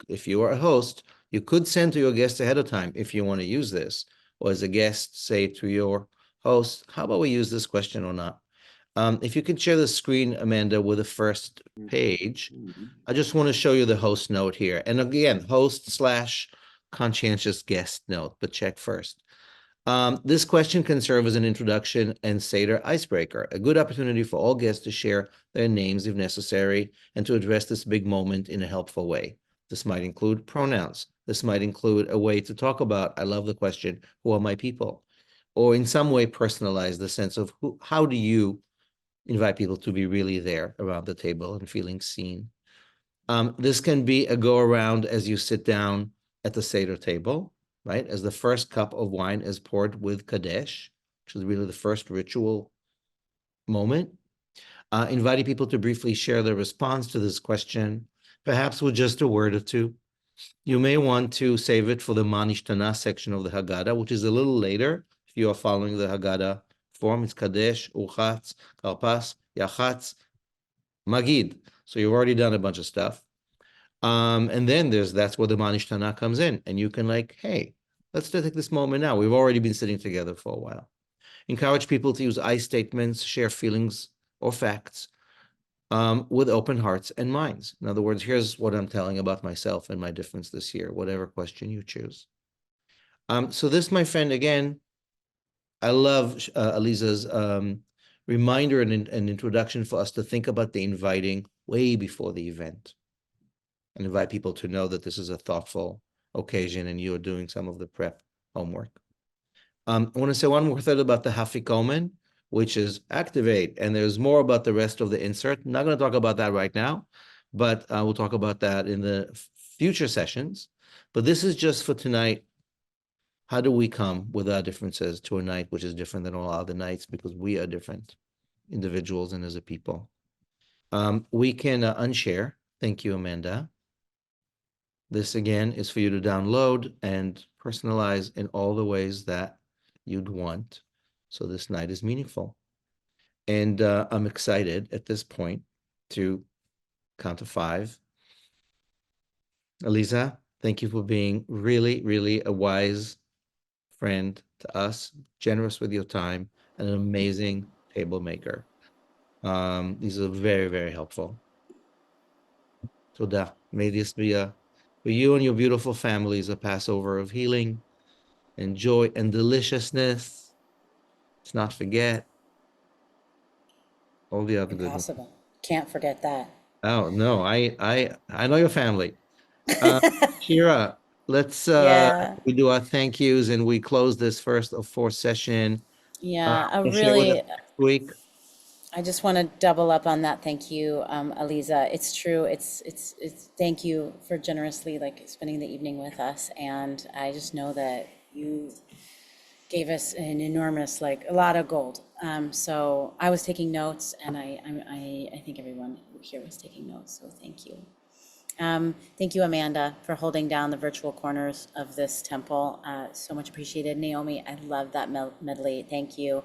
Speaker 1: if you are a host, you could send to your guests ahead of time if you want to use this, or as a guest, say to your host, how about we use this question or not? If you could share the screen, Amanda, with the first page, I just want to show you the host note here. And again, host/conscientious guest note, but check first. This question can serve as an introduction and Seder icebreaker, a good opportunity for all guests to share their names if necessary and to address this big moment in a helpful way. This might include pronouns. This might include a way to talk about, I love the question, who are my people? Or in some way personalize the sense of how do you invite people to be really there around the table and feeling seen. This can be a go around as you sit down at the Seder table, right? As the first cup of wine is poured with Kadesh, which is really the first ritual moment. Inviting people to briefly share their response to this question, perhaps with just a word or two. You may want to save it for the NISHTANA section of the Haggadah, which is a little later. If you are following the Haggadah form, it's Kadesh, Uchatz, Karpas, Yachatz, Magid. So you've already done a bunch of stuff. And then that's where the NISHTANA comes in. And you can hey, let's take this moment now. We've already been sitting together for a while. Encourage people to use I statements, share feelings or facts with open hearts and minds. In other words, here's what I'm telling about myself and my difference this year, whatever question you choose. So this, my friend, again, I love Aliza's reminder and an introduction for us to think about the inviting way before the event and invite people to know that this is a thoughtful occasion and you're doing some of the prep homework. I want to say one more thing about the Hafikomen, which is activate. And there's more about the rest of the insert. I'm not going to talk about that right now, but we'll talk about that in the future sessions. But this is just for tonight. How do we come with our differences to a night which is different than all other nights because we are different individuals and as a people? We can unshare. Thank you, Amanda. This again is for you to download and personalize in all the ways that you'd want. So this night is meaningful. And I'm excited at this point to count to 5. Aliza, thank you for being really, really a wise friend to us, generous with your time, and an amazing table maker. These are very, very helpful. Toda. May this be for you and your beautiful families a Passover of healing and joy and deliciousness. Let's not forget all the other good ones.
Speaker 4: Impossible. Can't forget that.
Speaker 1: Oh no, I know your family. Shira, let's
Speaker 4: Yeah.
Speaker 1: we do our thank yous and we close this first of 4 session.
Speaker 4: Yeah,
Speaker 1: And share with us next week.
Speaker 4: I just want to double up on that. Thank you, Aliza. It's true. It's thank you for generously spending the evening with us. And I just know that you gave us an enormous, a lot of gold. So I was taking notes, and I think everyone here was taking notes. So thank you. Thank you, Amanda, for holding down the virtual corners of this temple. So much appreciated. Naomi, I love that medley. Thank you.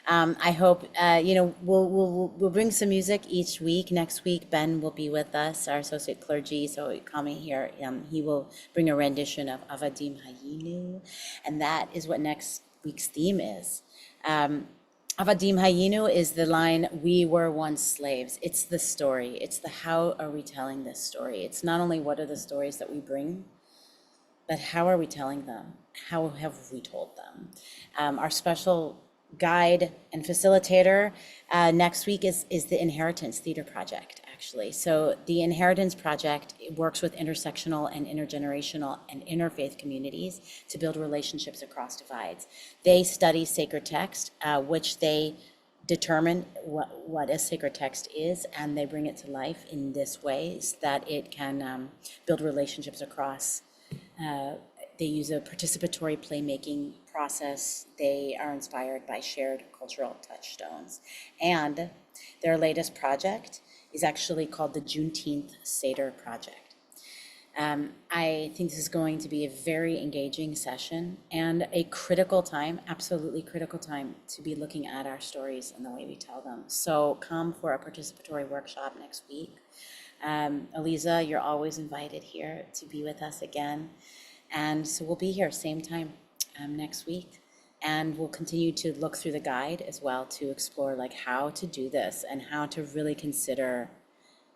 Speaker 4: I hope, we'll bring some music each week. Next week, Ben will be with us, our associate clergy. So Kami here, he will bring a rendition of Avadim Hayinu. And that is what next week's theme is. Avadim Hayinu is the line, we were once slaves. It's the story. It's the how are we telling this story? It's not only what are the stories that we bring, but how are we telling them? How have we told them? Our special guide and facilitator next week is the Inheritance Theater Project, actually. So the Inheritance Project works with intersectional and intergenerational and interfaith communities to build relationships across divides. They study sacred text, which they determine what a sacred text is, and they bring it to life in this way so that it can build relationships across. They use a participatory playmaking process, they are inspired by shared cultural touchstones. And their latest project is actually called the Juneteenth Seder Project. I think this is going to be a very engaging session and a critical time, absolutely critical time, to be looking at our stories and the way we tell them. So come for a participatory workshop next week. Aliza, you're always invited here to be with us again. And so we'll be here same time next week. And we'll continue to look through the guide as well to explore like how to do this and how to really consider.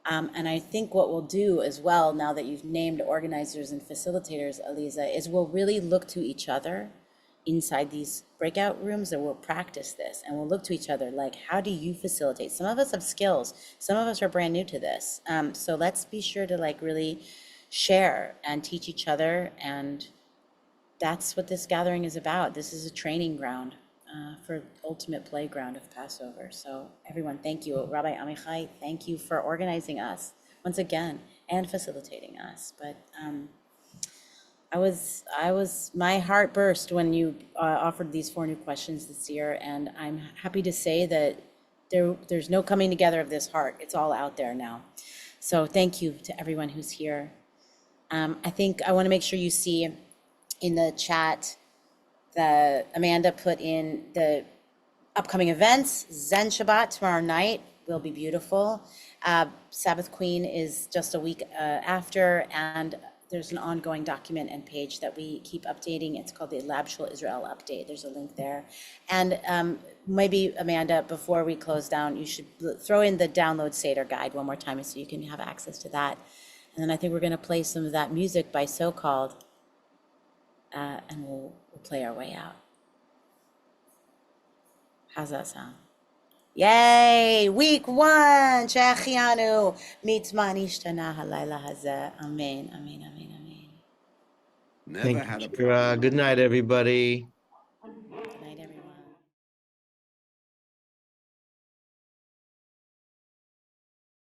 Speaker 4: And I think what we'll do as well, now that you've named organizers and facilitators, Aliza, is we'll really look to each other inside these breakout rooms, and we'll practice this, and we'll look to each other like, how do you facilitate? Some of us have skills, some of us are brand new to this. So let's be sure to like really share and teach each other, and that's what this gathering is about. This is a training ground for ultimate playground of Passover. So everyone, thank you. Rabbi Amichai, thank you for organizing us once again and facilitating us. But my heart burst when you offered these 4 new questions this year, and I'm happy to say that there's no coming together of this heart. It's all out there now. So thank you to everyone who's here. I think I want to make sure you see in the chat Amanda put in the upcoming events. Zen Shabbat tomorrow night will be beautiful. Sabbath Queen is just a week after, and there's an ongoing document and page that we keep updating. It's called the Lab Shul Israel Update. There's a link there. And maybe, Amanda, before we close down, you should throw in the download Seder guide one more time so you can have access to that. And then I think we're going to play some of that music by So Called. And we'll play our way out. How's that sound? Yay! Week 1, Shechianu, Mitzma NISHTANA halayla hazeh. Amen, amen, amen, amen.
Speaker 6: Never
Speaker 1: Thank
Speaker 6: had
Speaker 1: you,
Speaker 6: a
Speaker 1: Shira.
Speaker 6: problem.
Speaker 1: Good night, everybody.